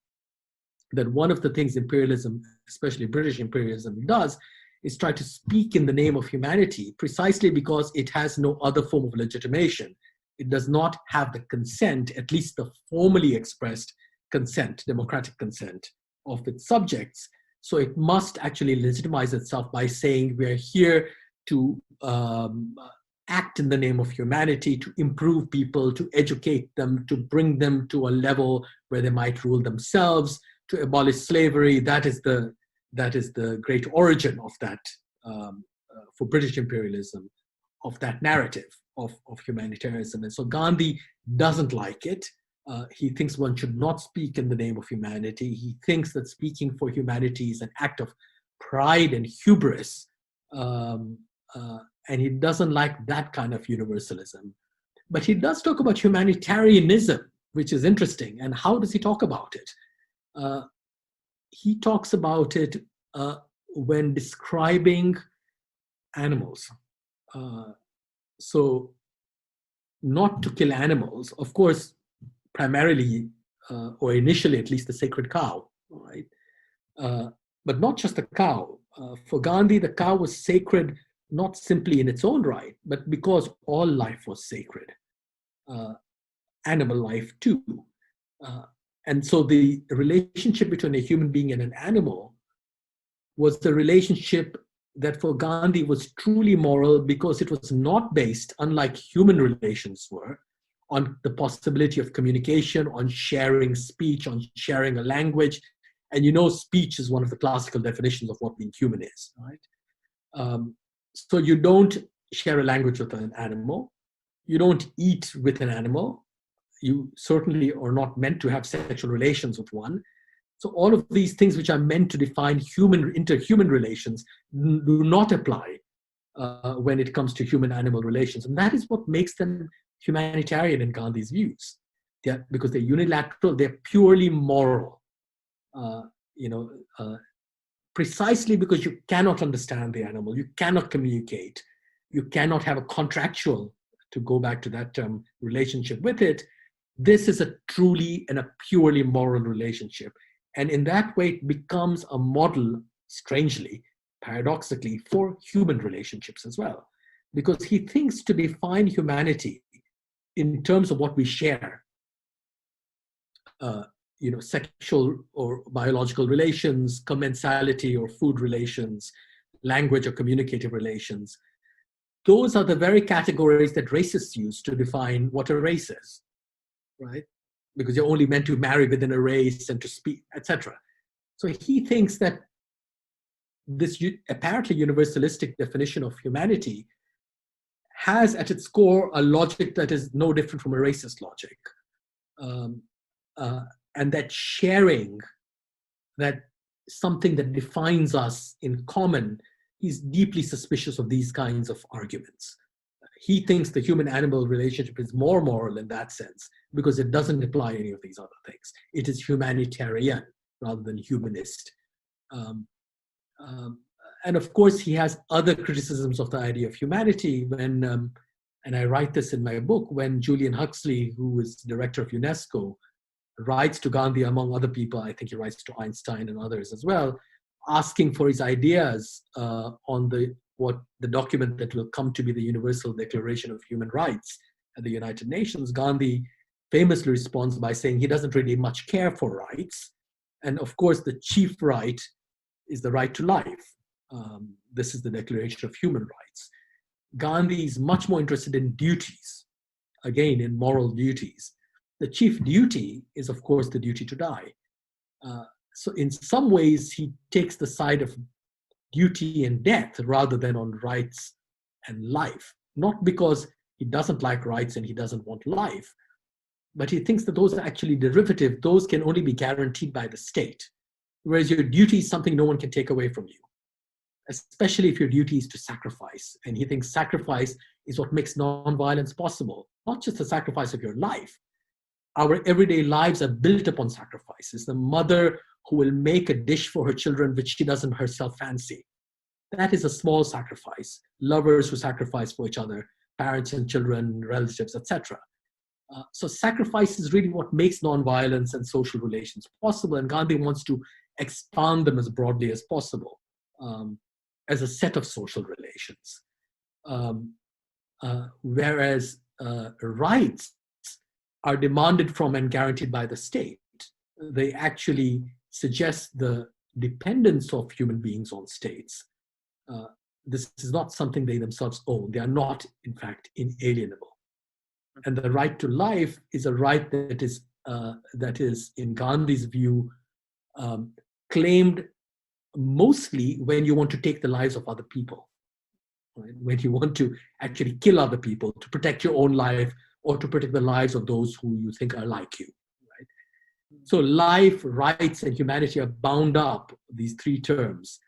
That one of the things imperialism, especially British imperialism, does is try to speak in the name of humanity, precisely because it has no other form of legitimation. It does not have the consent, at least the formally expressed consent, democratic consent of its subjects. So it must actually legitimize itself by saying we're here to act in the name of humanity, to improve people, to educate them, to bring them to a level where they might rule themselves, to abolish slavery. That is the great origin of that, for British imperialism, of that narrative of humanitarianism. And so Gandhi doesn't like it. He thinks one should not speak in the name of humanity. He thinks that speaking for humanity is an act of pride and hubris. And he doesn't like that kind of universalism. But he does talk about humanitarianism, which is interesting. And how does he talk about it? He talks about it when describing animals. So not to kill animals, of course, primarily, or initially at least, the sacred cow, right? But not just the cow. For Gandhi, the cow was sacred not simply in its own right, but because all life was sacred. Animal life too. And so the relationship between a human being and an animal was the relationship that for Gandhi was truly moral, because it was not based, unlike human relations were, on the possibility of communication, on sharing speech, on sharing a language. And speech is one of the classical definitions of what being human is, right? So you don't share a language with an animal. You don't eat with an animal. You certainly are not meant to have sexual relations with one. So all of these things which are meant to define interhuman relations do not apply when it comes to human-animal relations. And that is what makes them humanitarian in Gandhi's views. Because they're unilateral, they're purely moral. Precisely because you cannot understand the animal, you cannot communicate, you cannot have a contractual, to go back to that term, relationship with it. This is a truly and a purely moral relationship. And in that way, it becomes a model, strangely, paradoxically, for human relationships as well. Because he thinks to define humanity in terms of what we share, sexual or biological relations, commensality or food relations, language or communicative relations. Those are the very categories that racists use to define what a race is, right? Because you're only meant to marry within a race and to speak, etc. So he thinks that this apparently universalistic definition of humanity has at its core a logic that is no different from a racist logic. And that sharing, that something that defines us in common, he's deeply suspicious of these kinds of arguments. He thinks the human-animal relationship is more moral in that sense because it doesn't apply any of these other things. It is humanitarian rather than humanist. And of course, he has other criticisms of the idea of humanity when, and I write this in my book, when Julian Huxley, who is director of UNESCO, writes to Gandhi, among other people, I think he writes to Einstein and others as well, asking for his ideas on the document that will come to be the Universal Declaration of Human Rights at the United Nations. Gandhi famously responds by saying he doesn't really much care for rights. And of course, the chief right is the right to life. This is the Declaration of Human Rights. Gandhi is much more interested in duties, again, in moral duties. The chief duty is, of course, the duty to die. So in some ways, he takes the side of duty and death rather than on rights and life. Not because he doesn't like rights and he doesn't want life, but he thinks that those are actually derivative. Those can only be guaranteed by the state. Whereas your duty is something no one can take away from you, especially if your duty is to sacrifice. And he thinks sacrifice is what makes nonviolence possible, not just the sacrifice of your life. Our everyday lives are built upon sacrifices. The mother who will make a dish for her children which she doesn't herself fancy, that is a small sacrifice. Lovers who sacrifice for each other, parents and children, relatives, etc. So sacrifice is really what makes nonviolence and social relations possible, and Gandhi wants to expand them as broadly as possible as a set of social relations. Whereas rights are demanded from and guaranteed by the state. they actually suggest the dependence of human beings on states. This is not something they themselves own. They are not, in fact, inalienable. And the right to life is a right that is, in Gandhi's view, claimed mostly when you want to take the lives of other people, right? When you want to actually kill other people to protect your own life or to protect the lives of those who you think are like you, right? So life, rights, and humanity are bound up, these three terms,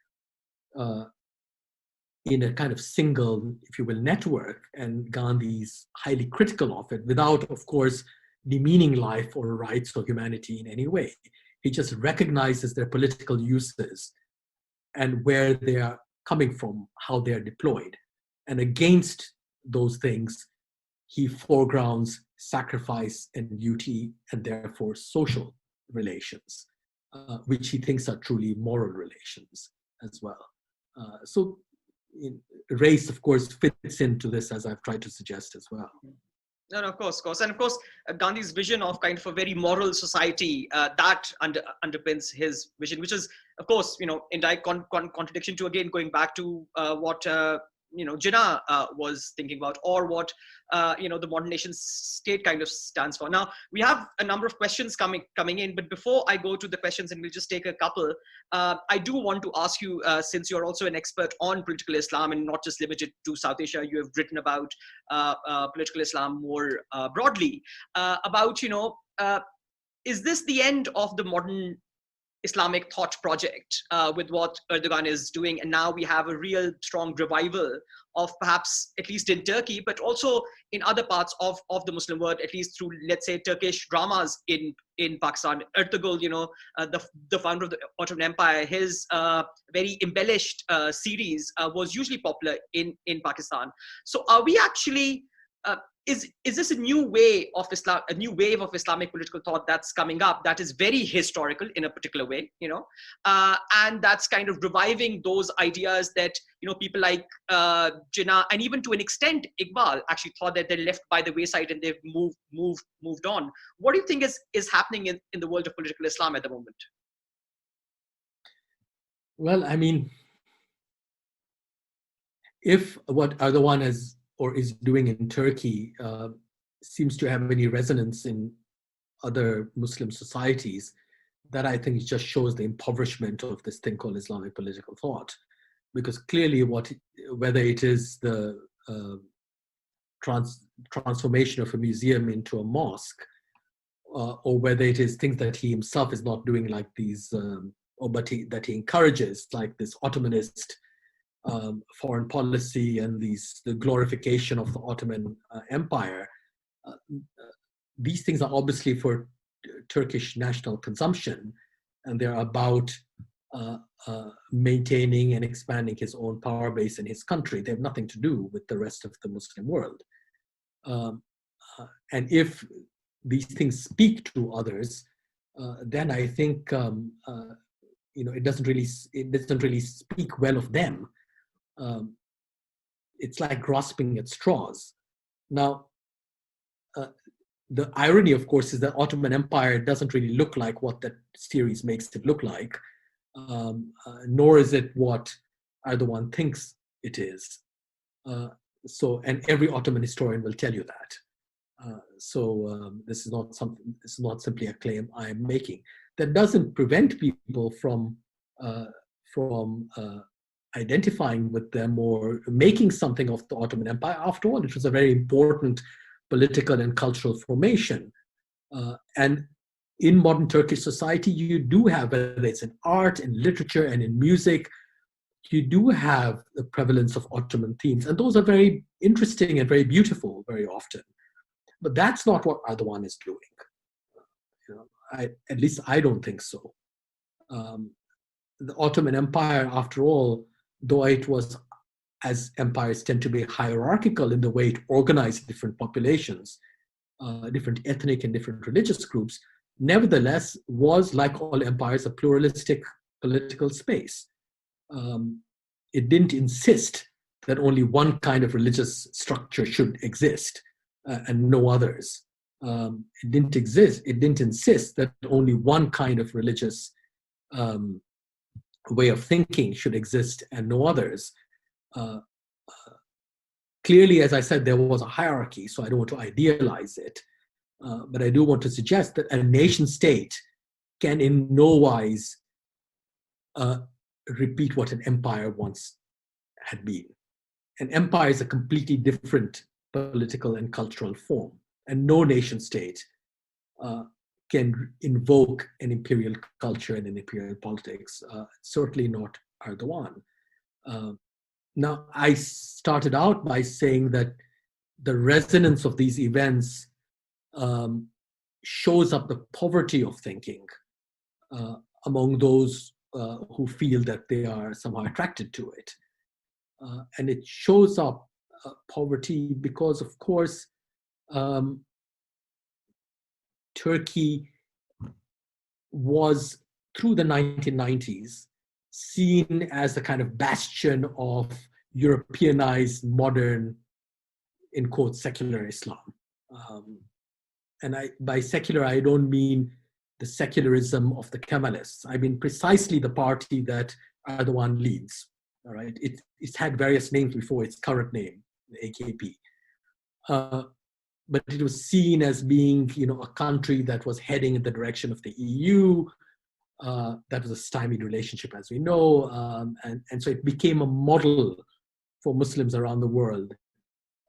in a kind of single, if you will, network, and Gandhi's highly critical of it, without, of course, demeaning life or rights or humanity in any way. He just recognizes their political uses and where they are coming from, how they are deployed. And against those things, he foregrounds sacrifice and duty, and therefore social relations, which he thinks are truly moral relations as well. So race, of course, fits into this, as I've tried to suggest as well. No, of course. And of course, Gandhi's vision of kind of a very moral society, that underpins his vision, which is, of course, in direct contradiction to, again, going back to what, Jinnah was thinking about, or what, the modern nation state kind of stands for. Now, we have a number of questions coming in, but before I go to the questions, and we'll just take a couple, I do want to ask you, since you're also an expert on political Islam and not just limited to South Asia, you have written about political Islam more broadly, about, is this the end of the modern Islamic thought project with what Erdogan is doing? And now we have a real strong revival of, perhaps at least in Turkey, but also in other parts of the Muslim world, at least through, let's say, Turkish dramas in Pakistan. Ertugrul, the founder of the Ottoman Empire, his very embellished series was hugely popular in Pakistan. So are we actually, is this a new way of Islam, a new wave of Islamic political thought that's coming up that is very historical in a particular way, and that's kind of reviving those ideas that, people like Jinnah, and even to an extent Iqbal, actually thought that they're left by the wayside and they've moved on. What do you think is happening in the world of political Islam at the moment? Well, I mean, if what Erdogan is doing in Turkey seems to have any resonance in other Muslim societies, that I think just shows the impoverishment of this thing called Islamic political thought. Because clearly, whether it is the transformation of a museum into a mosque, or whether it is things that he himself is not doing, like these, that he encourages, like this Ottomanist foreign policy and the glorification of the Ottoman Empire, these things are obviously for Turkish national consumption, and they're about maintaining and expanding his own power base in his country. They have nothing to do with the rest of the Muslim world. And if these things speak to others, then I think it doesn't really speak well of them. It's like grasping at straws. Now, the irony, of course, is that Ottoman Empire doesn't really look like what that series makes it look like, nor is it what Erdogan thinks it is. And every Ottoman historian will tell you that. This is not simply a claim I am making. That doesn't prevent people from identifying with them or making something of the Ottoman Empire. After all, it was a very important political and cultural formation. And in modern Turkish society, you do have, whether it's in art, in literature, and in music, you do have the prevalence of Ottoman themes. And those are very interesting and very beautiful very often. But that's not what Erdogan is doing. At least I don't think so. The Ottoman Empire, after all, though it was, as empires tend to be, hierarchical in the way it organized different populations, different ethnic and different religious groups, nevertheless was, like all empires, a pluralistic political space. It didn't insist that only one kind of religious structure should exist and no others. It didn't exist. It didn't insist that only one kind of religious way of thinking should exist and no others. Uh, Clearly, as I said, there was a hierarchy, so I don't want to idealize it. But I do want to suggest that a nation state can in no wise repeat what an empire once had been. An empire is a completely different political and cultural form, and no nation state can invoke an imperial culture and an imperial politics, certainly not Erdogan. Now, I started out by saying that the resonance of these events shows up the poverty of thinking among those who feel that they are somehow attracted to it. And it shows up poverty because, of course, Turkey was, through the 1990s, seen as a kind of bastion of Europeanized, modern, in quotes, secular Islam. And by secular, I don't mean the secularism of the Kemalists. I mean precisely the party that Erdogan leads. All right, it's had various names before its current name, the AKP. But it was seen as being, a country that was heading in the direction of the EU. That was a stymied relationship, as we know, and so it became a model for Muslims around the world.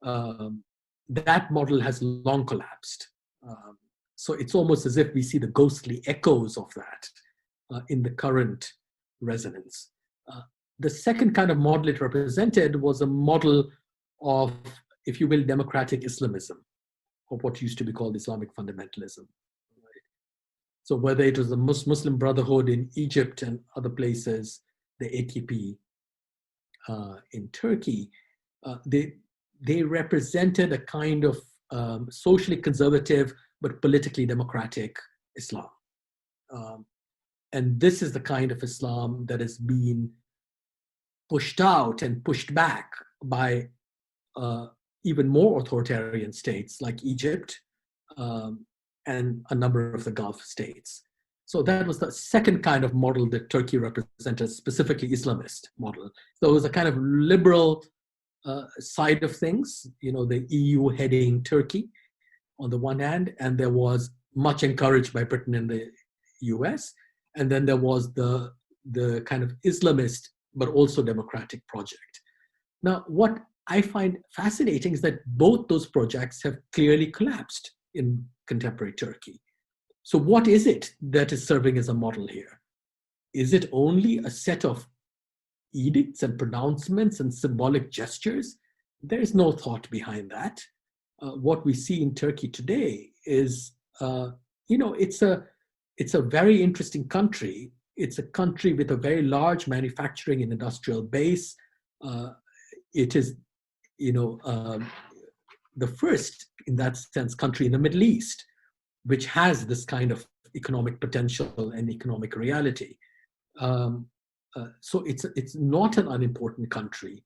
That model has long collapsed. So it's almost as if we see the ghostly echoes of that in the current resonance. The second kind of model it represented was a model of, if you will, democratic Islamism, or what used to be called Islamic fundamentalism. So whether it was the Muslim Brotherhood in Egypt and other places, the AKP in Turkey, they represented a kind of socially conservative but politically democratic Islam. And this is the kind of Islam that has been pushed out and pushed back by even more authoritarian states like Egypt, and a number of the Gulf states. So that was the second kind of model that Turkey represented, specifically Islamist model. So it was a kind of liberal side of things, the EU heading Turkey on the one hand, and there was much encouraged by Britain and the US. And then there was the kind of Islamist, but also democratic project. Now, what I find fascinating is that both those projects have clearly collapsed in contemporary Turkey. So what is it that is serving as a model here? Is it only a set of edicts and pronouncements and symbolic gestures? There is no thought behind that. What we see in Turkey today is, it's a very interesting country. It's a country with a very large manufacturing and industrial base. It is, the first, in that sense, country in the Middle East, which has this kind of economic potential and economic reality. So it's not an unimportant country,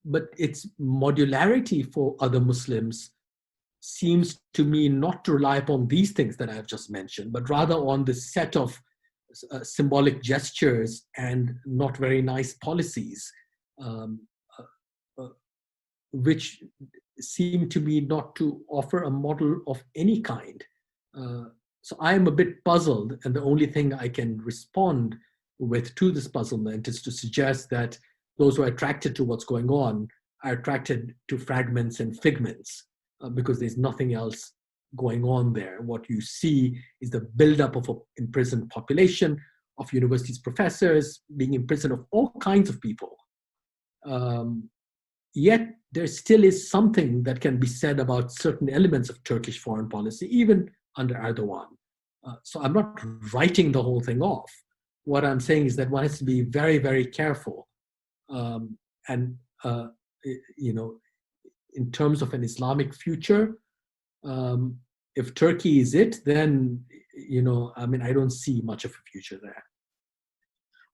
but its modularity for other Muslims seems to me not to rely upon these things that I have just mentioned, but rather on this set of symbolic gestures and not very nice policies, which seem to me not to offer a model of any kind. So I am a bit puzzled, and the only thing I can respond with to this puzzlement is to suggest that those who are attracted to what's going on are attracted to fragments and figments, because there's nothing else going on there. What you see is the buildup of an imprisoned population, of universities professors being imprisoned, of all kinds of people. Yet there still is something that can be said about certain elements of Turkish foreign policy, even under Erdogan. So I'm not writing the whole thing off. What I'm saying is that one has to be very, very careful. In terms of an Islamic future, if Turkey is it, then, I don't see much of a future there.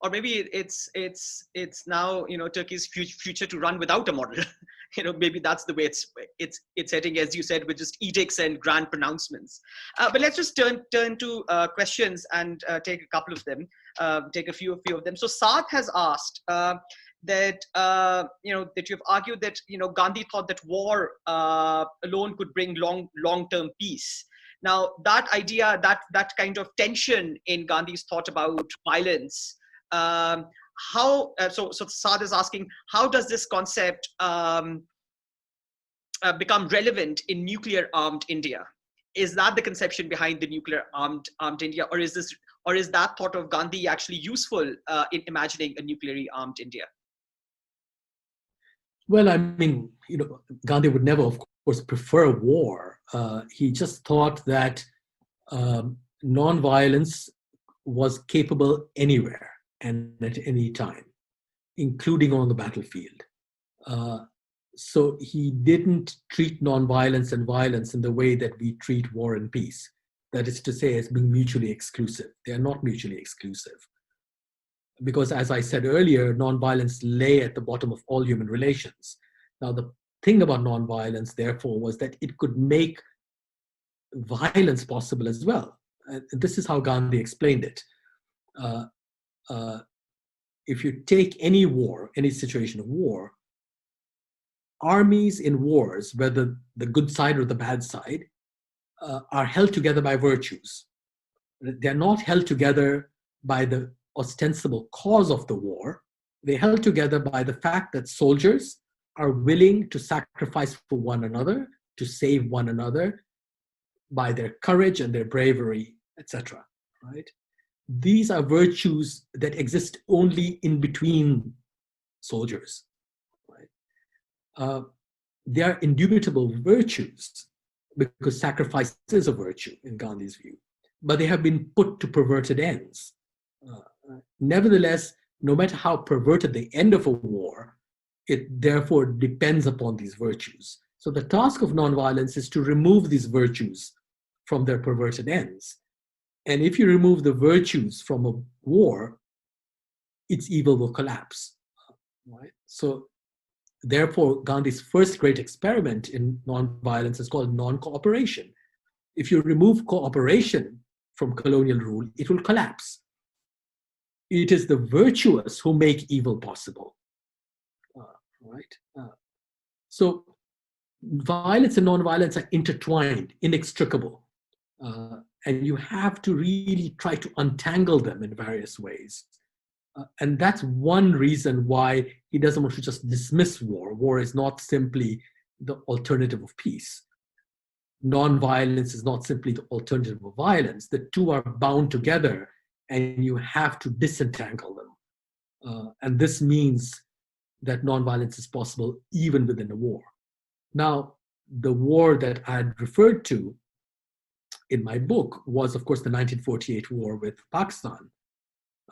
Or maybe it's now Turkey's future to run without a model. maybe that's the way it's heading, as you said, with just edicts and grand pronouncements. But let's just turn to questions and take a couple of them, take a few of them. So Saad has asked that that you've argued that Gandhi thought that war alone could bring long-term peace. Now that idea, that kind of tension in Gandhi's thought about violence, how so Saad is asking, how does this concept become relevant in nuclear armed India? Is that the conception behind the nuclear armed India, or is that thought of Gandhi actually useful in imagining a nuclearly armed India? Well, I mean, Gandhi would never, of course, prefer war. He just thought that non-violence was capable anywhere and at any time, including on the battlefield. So he didn't treat non-violence and violence in the way that we treat war and peace. That is to say, as being mutually exclusive. They are not mutually exclusive. Because as I said earlier, non-violence lay at the bottom of all human relations. Now, the thing about non-violence, therefore, was that it could make violence possible as well. And this is how Gandhi explained it. If you take any war, any situation of war, armies in wars, whether the good side or the bad side, are held together by virtues. They're not held together by the ostensible cause of the war. They're held together by the fact that soldiers are willing to sacrifice for one another, to save one another, by their courage and their bravery, etc. Right? These are virtues that exist only in between soldiers. Right? They are indubitable virtues because sacrifice is a virtue in Gandhi's view, but they have been put to perverted ends. Nevertheless, no matter how perverted the end of a war, it therefore depends upon these virtues. So the task of nonviolence is to remove these virtues from their perverted ends. And if you remove the virtues from a war, its evil will collapse. Right? So therefore, Gandhi's first great experiment in nonviolence is called non-cooperation. If you remove cooperation from colonial rule, it will collapse. It is the virtuous who make evil possible. Right? So violence and nonviolence are intertwined, inextricable. And you have to really try to untangle them in various ways. And that's one reason why he doesn't want to just dismiss war. War is not simply the alternative of peace. Nonviolence is not simply the alternative of violence. The two are bound together and you have to disentangle them. And this means that nonviolence is possible even within a war. Now, the war that I had referred to in my book was, of course, the 1948 war with Pakistan,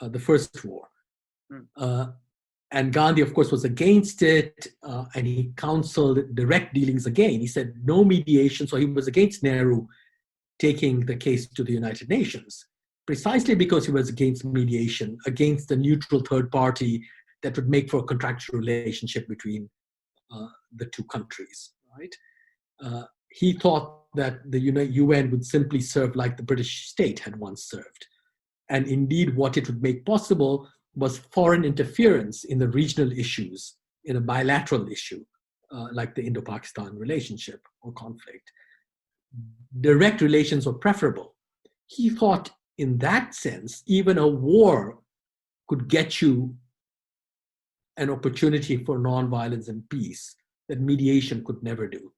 the first war. And Gandhi, of course, was against it, and he counseled direct dealings again. He said no mediation, so he was against Nehru taking the case to the United Nations, precisely because he was against mediation, against the neutral third party that would make for a contractual relationship between the two countries. Right? He thought that the UN would simply serve like the British state had once served. And indeed, what it would make possible was foreign interference in the regional issues, in a bilateral issue, like the Indo-Pakistan relationship or conflict. Direct relations were preferable. He thought in that sense, even a war could get you an opportunity for nonviolence and peace that mediation could never do.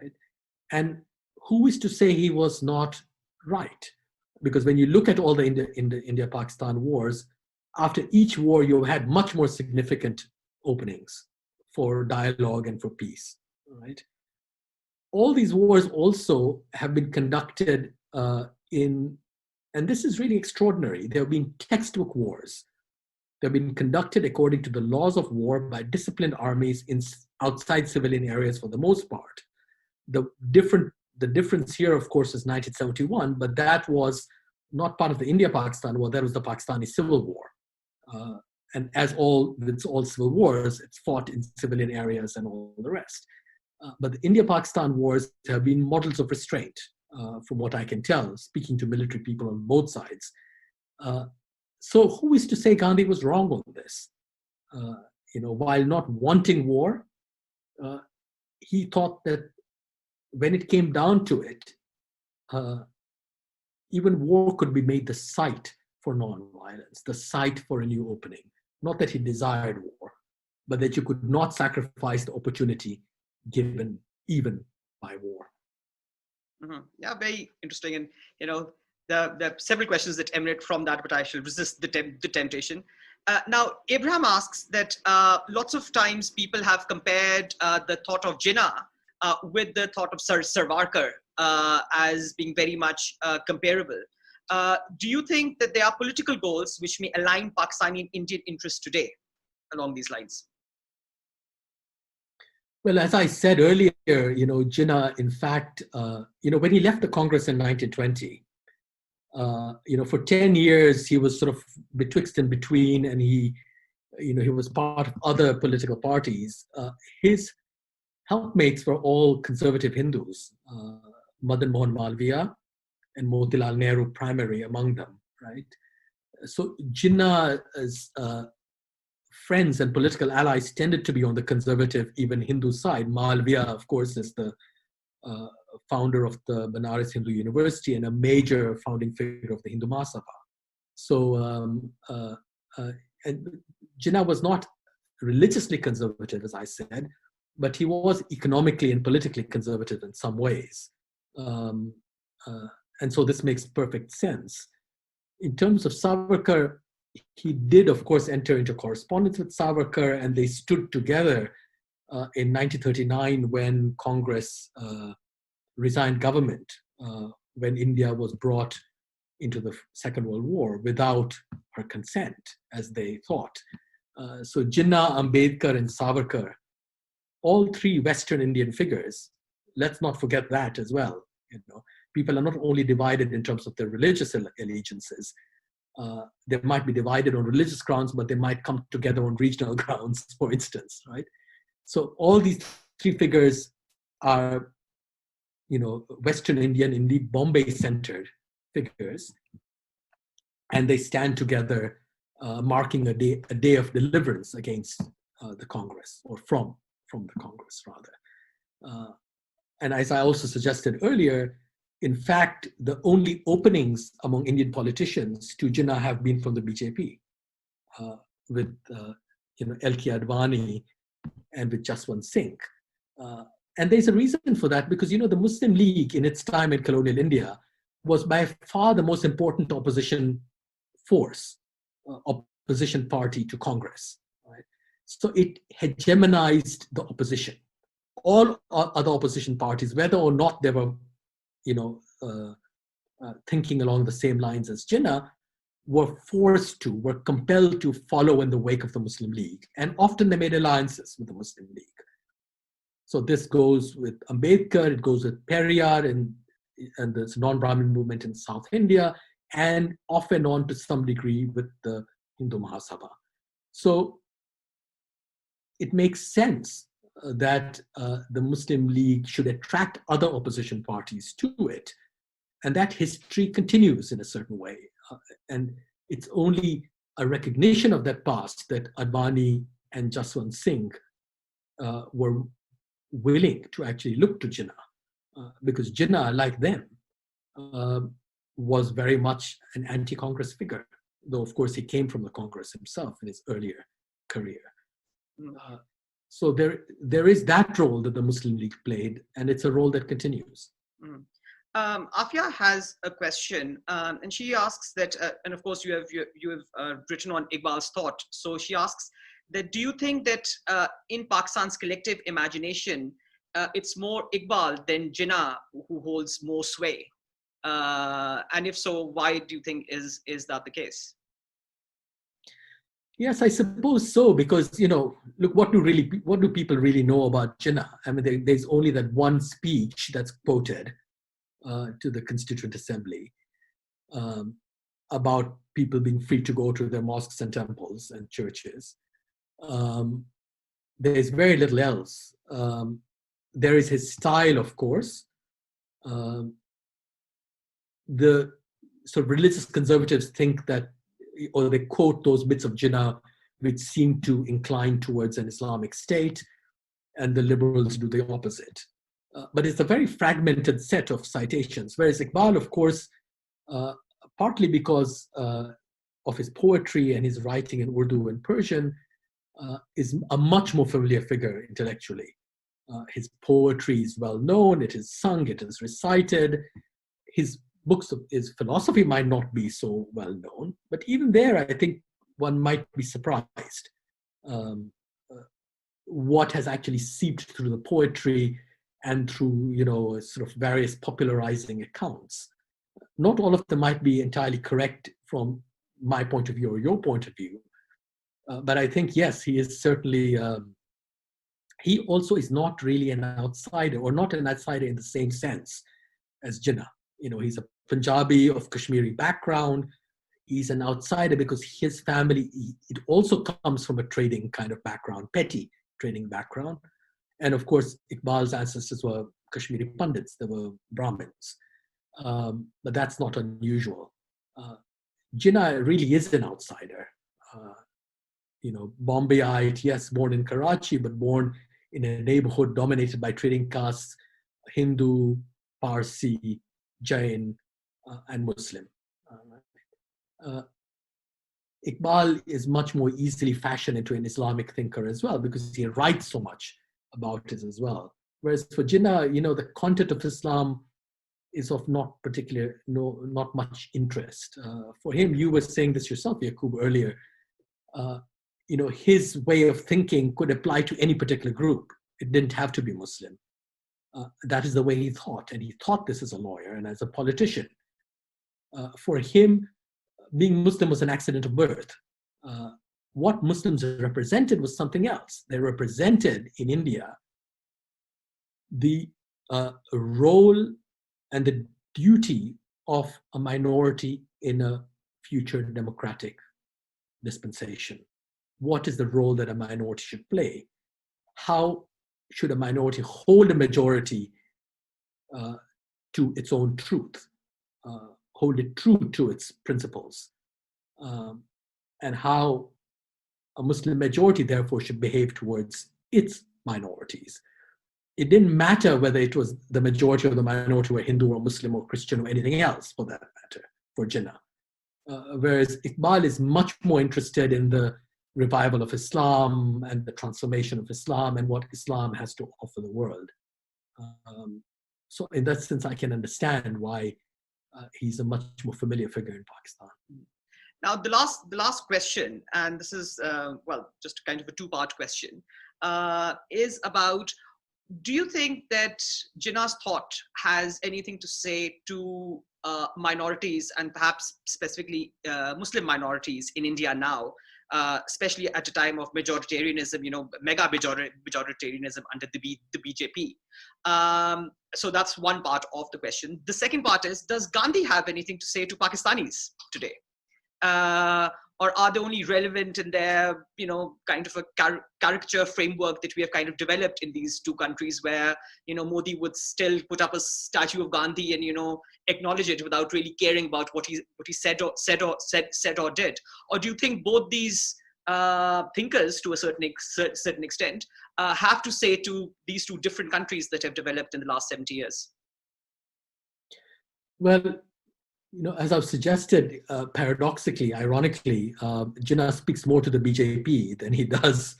Right? And who is to say he was not right? Because when you look at all the India-Pakistan wars, after each war, you had much more significant openings for dialogue and for peace. Right? All these wars also have been conducted and this is really extraordinary, there have been textbook wars. They've been conducted according to the laws of war by disciplined armies outside civilian areas for the most part. The difference here, of course, is 1971, but that was not part of the India-Pakistan war, that was the Pakistani Civil War. and as with all civil wars, it's fought in civilian areas and all the rest. But the India-Pakistan wars have been models of restraint, from what I can tell, speaking to military people on both sides. So who is to say Gandhi was wrong on this? While not wanting war, he thought that when it came down to it, even war could be made the site for non-violence, the site for a new opening. Not that he desired war, but that you could not sacrifice the opportunity given even by war. Mm-hmm. Yeah, very interesting. And, there are several questions that emanate from that, but I shall resist the temptation. Now, Abraham asks that lots of times people have compared the thought of Jinnah with the thought of Savarkar as being very much comparable. Do you think that there are political goals which may align Pakistani and Indian interests today along these lines? Well, as I said earlier, Jinnah, in fact, when he left the Congress in 1920, for 10 years, he was sort of betwixt and between, and he was part of other political parties. His helpmates were all conservative Hindus, Madan Mohan Malviya and Motilal Nehru primary among them, right? So Jinnah's friends and political allies tended to be on the conservative, even Hindu side. Malviya, of course, is the founder of the Banaras Hindu University and a major founding figure of the Hindu Mahasabha. So, and Jinnah was not religiously conservative, as I said, but he was economically and politically conservative in some ways. And so this makes perfect sense. In terms of Savarkar, he did, of course, enter into correspondence with Savarkar, and they stood together in 1939 when Congress resigned government, when India was brought into the Second World War without her consent, as they thought. So Jinnah, Ambedkar, and Savarkar, all three Western Indian figures, let's not forget that as well. People are not only divided in terms of their religious allegiances. They might be divided on religious grounds, but they might come together on regional grounds, for instance, right? So all these three figures are, Western Indian, indeed Bombay-centered figures, and they stand together, marking a day of deliverance against the Congress, or from the Congress, rather. And as I also suggested earlier, in fact, the only openings among Indian politicians to Jinnah have been from the BJP, with L.K. Advani and with Jaswant Singh. And there's a reason for that, because the Muslim League in its time in colonial India was by far the most important opposition force, opposition party to Congress. Right? So it hegemonized the opposition. All other opposition parties, whether or not they were thinking along the same lines as Jinnah, were compelled to follow in the wake of the Muslim League. And often they made alliances with the Muslim League. So this goes with Ambedkar, it goes with Periyar and this non-Brahmin movement in South India, and off and on to some degree with the Hindu Mahasabha. So it makes sense that the Muslim League should attract other opposition parties to it. And that history continues in a certain way. And it's only a recognition of that past that Advani and Jaswant Singh were willing to actually look to Jinnah, because Jinnah, like them, was very much an anti-Congress figure, though of course he came from the Congress himself in his earlier career. So there is that role that the Muslim League played, and it's a role that continues. Afia has a question, and she asks that, and of course you have written on Iqbal's thought. So she asks that, do you think that in Pakistan's collective imagination, it's more Iqbal than Jinnah who holds more sway? And if so, why do you think is that the case? Yes, I suppose so, because look, what do people really know about Jinnah? I mean, there's only that one speech that's quoted to the Constituent Assembly, about people being free to go to their mosques and temples and churches. There's very little else. There is his style, of course. The sort of religious conservatives think that, or they quote those bits of Jinnah which seem to incline towards an Islamic state, and the liberals do the opposite. But it's a very fragmented set of citations, whereas Iqbal, of course, partly because of his poetry and his writing in Urdu and Persian, is a much more familiar figure intellectually. His poetry is well known, it is sung, it is recited. His books, his philosophy might not be so well known, but even there, I think one might be surprised what has actually seeped through the poetry and through, sort of various popularizing accounts. Not all of them might be entirely correct from my point of view or your point of view, but I think, yes, he is certainly, he also is not really an outsider, or not an outsider in the same sense as Jinnah. He's a Punjabi of Kashmiri background. He's an outsider because his family, it also comes from a trading kind of background, petty trading background. And of course, Iqbal's ancestors were Kashmiri Pandits, they were Brahmins. But that's not unusual. Jinnah really is an outsider. Bombayite, yes, born in Karachi, but born in a neighborhood dominated by trading castes, Hindu, Parsi, Jain, and Muslim. Iqbal is much more easily fashioned into an Islamic thinker as well, because he writes so much about it as well. Whereas for Jinnah, the content of Islam is of not much interest. For him, you were saying this yourself, Yaqoob, earlier, his way of thinking could apply to any particular group. It didn't have to be Muslim. That is the way he thought, and he thought this as a lawyer and as a politician. For him, being Muslim was an accident of birth. What Muslims represented was something else. They represented in India the role and the duty of a minority in a future democratic dispensation. What is the role that a minority should play? How should a minority hold a majority to its own truth, hold it true to its principles, and how a Muslim majority therefore should behave towards its minorities. It didn't matter whether it was the majority or the minority were Hindu or Muslim or Christian or anything else for that matter, for Jinnah. Whereas Iqbal is much more interested in the revival of Islam and the transformation of Islam and what Islam has to offer the world. So in that sense, I can understand why he's a much more familiar figure in Pakistan. Now, the last question, and this is, just kind of a two-part question, is about, do you think that Jinnah's thought has anything to say to minorities, and perhaps specifically Muslim minorities in India now, especially at a time of majoritarianism, mega majoritarianism under the BJP? So that's one part of the question. The second part is, does Gandhi have anything to say to Pakistanis today? Or are they only relevant in their, kind of a caricature framework that we have kind of developed in these two countries, where, Modi would still put up a statue of Gandhi and, acknowledge it without really caring about what he said or did? Or do you think both these thinkers, to a certain extent, have to say to these two different countries that have developed in the last 70 years? Well, as I've suggested, paradoxically, ironically, Jinnah speaks more to the BJP than he does,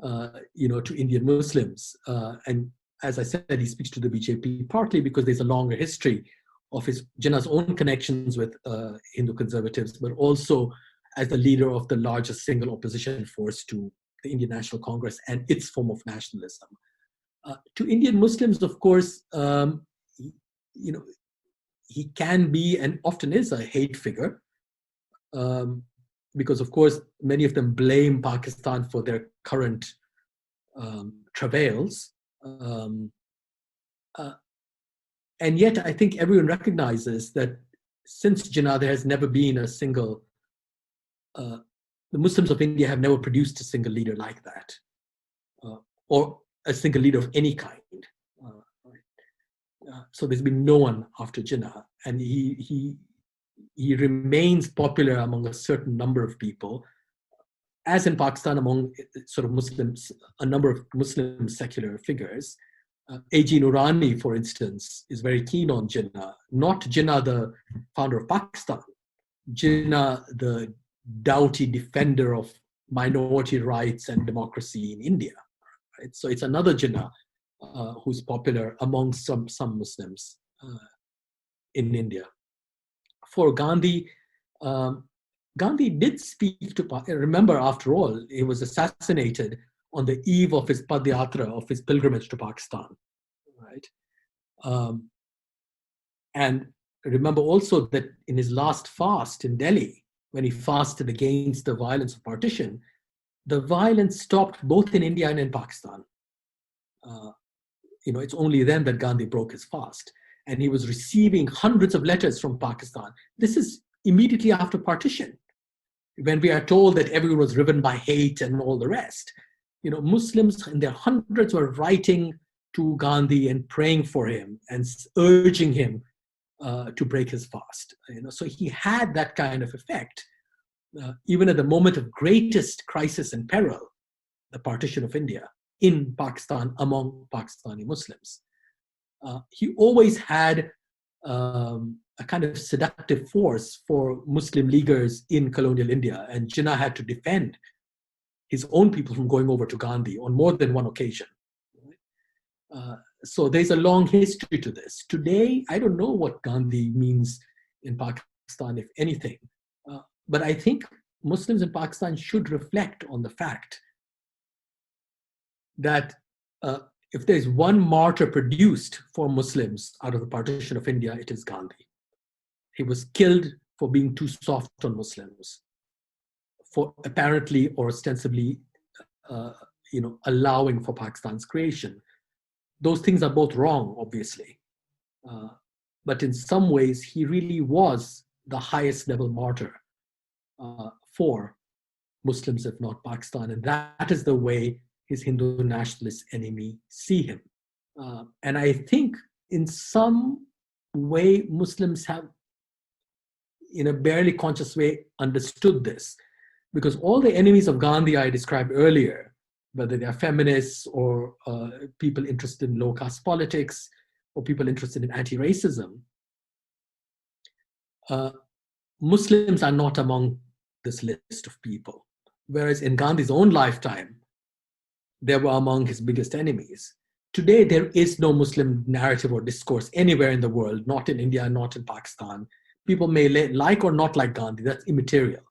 to Indian Muslims. And as I said, he speaks to the BJP partly because there's a longer history of Jinnah's own connections with Hindu conservatives, but also as the leader of the largest single opposition force to the Indian National Congress and its form of nationalism. To Indian Muslims, of course, he can be and often is a hate figure, because of course many of them blame Pakistan for their current travails, and yet I think everyone recognizes that since Jinnah, there has never been a single, the Muslims of India have never produced a single leader like that, or a single leader of any kind. So there's been no one after Jinnah, and he remains popular among a certain number of people, as in Pakistan among sort of Muslims, a number of Muslim secular figures. A.G. Noorani, for instance, is very keen on Jinnah, not Jinnah, the founder of Pakistan, Jinnah, the doughty defender of minority rights and democracy in India. Right? So it's another Jinnah who's popular among some Muslims in India. For Gandhi, Gandhi did speak to, remember, after all, he was assassinated on the eve of his Padyatra, of his pilgrimage to Pakistan, right? And remember also that in his last fast in Delhi, when he fasted against the violence of partition, the violence stopped both in India and in Pakistan. It's only then that Gandhi broke his fast. And he was receiving hundreds of letters from Pakistan. This is immediately after partition, when we are told that everyone was riven by hate and all the rest. Muslims in their hundreds were writing to Gandhi and praying for him and urging him to break his fast. So he had that kind of effect, even at the moment of greatest crisis and peril, the partition of India, in Pakistan, among Pakistani Muslims. He always had a kind of seductive force for Muslim leaguers in colonial India, and Jinnah had to defend his own people from going over to Gandhi on more than one occasion. So there's a long history to this. Today, I don't know what Gandhi means in Pakistan, if anything, but I think Muslims in Pakistan should reflect on the fact that if there's one martyr produced for Muslims out of the partition of India, it is Gandhi. He was killed for being too soft on Muslims, for apparently or ostensibly, allowing for Pakistan's creation. Those things are both wrong, obviously. But in some ways, he really was the highest level martyr for Muslims, if not Pakistan. And that is the way his Hindu nationalist enemy see him. And I think in some way, Muslims have, in a barely conscious way, understood this. Because all the enemies of Gandhi I described earlier, whether they are feminists or people interested in low caste politics or people interested in anti-racism, Muslims are not among this list of people. Whereas in Gandhi's own lifetime, they were among his biggest enemies. Today, there is no Muslim narrative or discourse anywhere in the world, not in India, not in Pakistan. People may like or not like Gandhi, that's immaterial.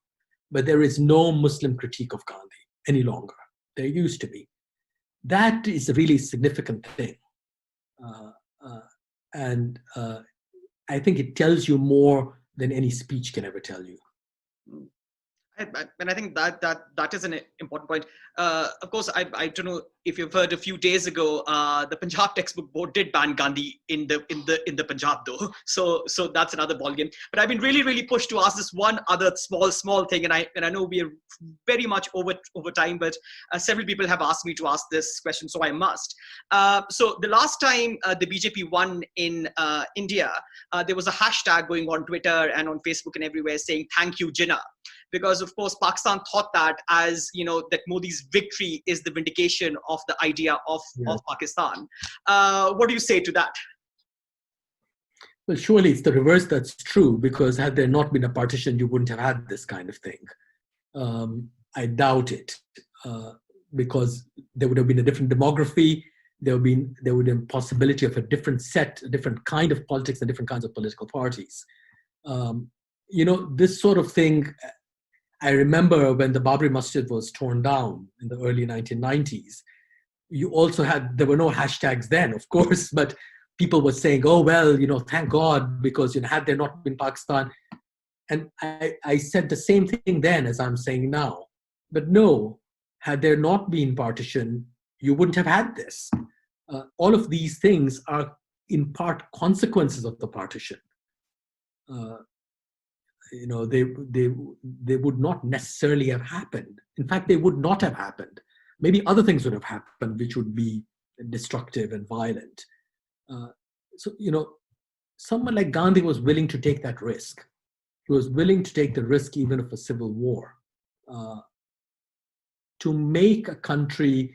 But there is no Muslim critique of Gandhi any longer. There used to be. That is a really significant thing. And I think it tells you more than any speech can ever tell you. And I think that is an important point. Of course, I don't know if you've heard a few days ago, the Punjab textbook board did ban Gandhi in the Punjab though. So that's another ballgame. But I've been really pushed to ask this one other small thing, and I know we are very much over time, but several people have asked me to ask this question, so I must. So the last time the BJP won in India, there was a hashtag going on Twitter and on Facebook and everywhere saying "Thank you, Jinnah." Because of course Pakistan thought that as that Modi's victory is the vindication of the idea of Pakistan. What do you say to that? Well, surely it's the reverse that's true, because had there not been a partition, you wouldn't have had this kind of thing. I doubt it, because there would have been a different demography. There would have been possibility of a different kind of politics and different kinds of political parties. This sort of thing. I remember when the Babri Masjid was torn down in the early 1990s, there were no hashtags then, of course, but people were saying, oh, well, thank God, because had there not been Pakistan. And I said the same thing then as I'm saying now. But no, had there not been partition, you wouldn't have had this. All of these things are in part consequences of the partition. they would not necessarily have happened. In fact, they would not have happened. Maybe other things would have happened which would be destructive and violent. So, someone like Gandhi was willing to take that risk. He was willing to take the risk even of a civil war, to make a country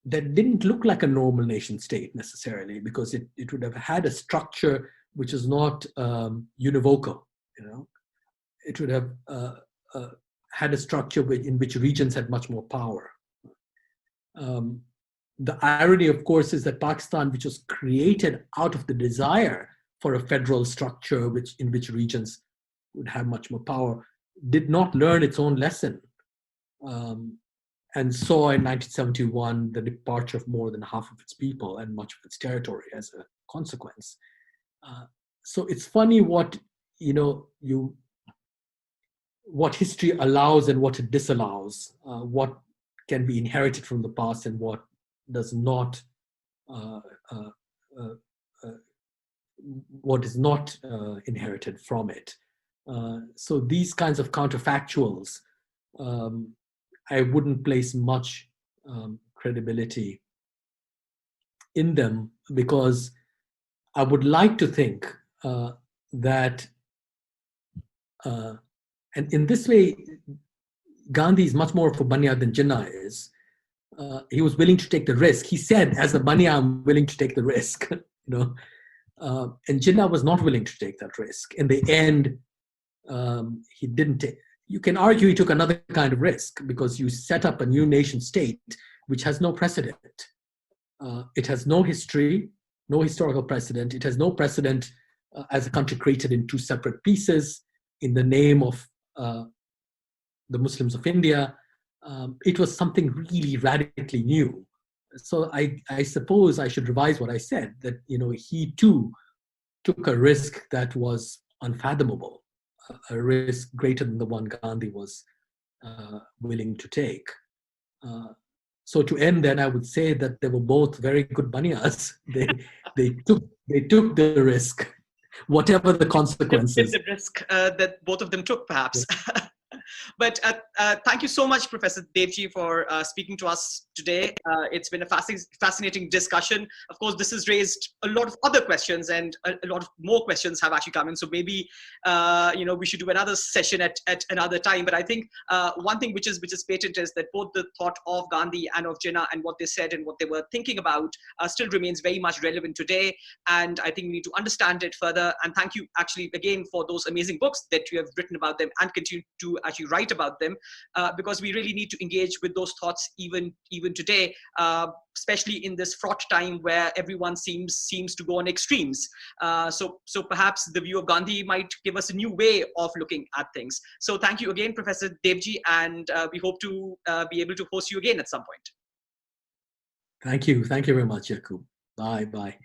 that didn't look like a normal nation state necessarily, because it would have had a structure which is not univocal. It would have had a structure in which regions had much more power. The irony, of course, is that Pakistan, which was created out of the desire for a federal structure in which regions would have much more power, did not learn its own lesson, and saw in 1971 the departure of more than half of its people and much of its territory as a consequence. So it's funny what what history allows and what it disallows, what can be inherited from the past and what does not, what is not inherited from it. So these kinds of counterfactuals, I wouldn't place much credibility in them, because I would like to think that, and in this way, Gandhi is much more of a Banya than Jinnah is. He was willing to take the risk. He said, as a Banya, I'm willing to take the risk. And Jinnah was not willing to take that risk. In the end, he didn't take. You can argue he took another kind of risk, because you set up a new nation state which has no precedent. It has no history, no historical precedent. It has no precedent as a country created in two separate pieces in the name of the Muslims of India. It was something really radically new. So I suppose I should revise what I said, that he too took a risk that was unfathomable, a risk greater than the one Gandhi was willing to take. So to end, then I would say that they were both very good Banyas. They took the risk, whatever the consequences. The risk that both of them took, perhaps. Yes. But thank you so much, Professor Devji, for speaking to us today. It's been a fascinating discussion. Of course, this has raised a lot of other questions, and a lot of more questions have actually come in. So maybe we should do another session at another time. But I think one thing which is patent is that both the thought of Gandhi and of Jinnah and what they said and what they were thinking about still remains very much relevant today. And I think we need to understand it further. And thank you actually again for those amazing books that you have written about them and continue to actually write about them, because we really need to engage with those thoughts even today, especially in this fraught time where everyone seems to go on extremes. So perhaps the view of Gandhi might give us a new way of looking at things. So thank you again, Professor Devji, and we hope to be able to host you again at some point. Thank you very much, Yaqoob. Bye.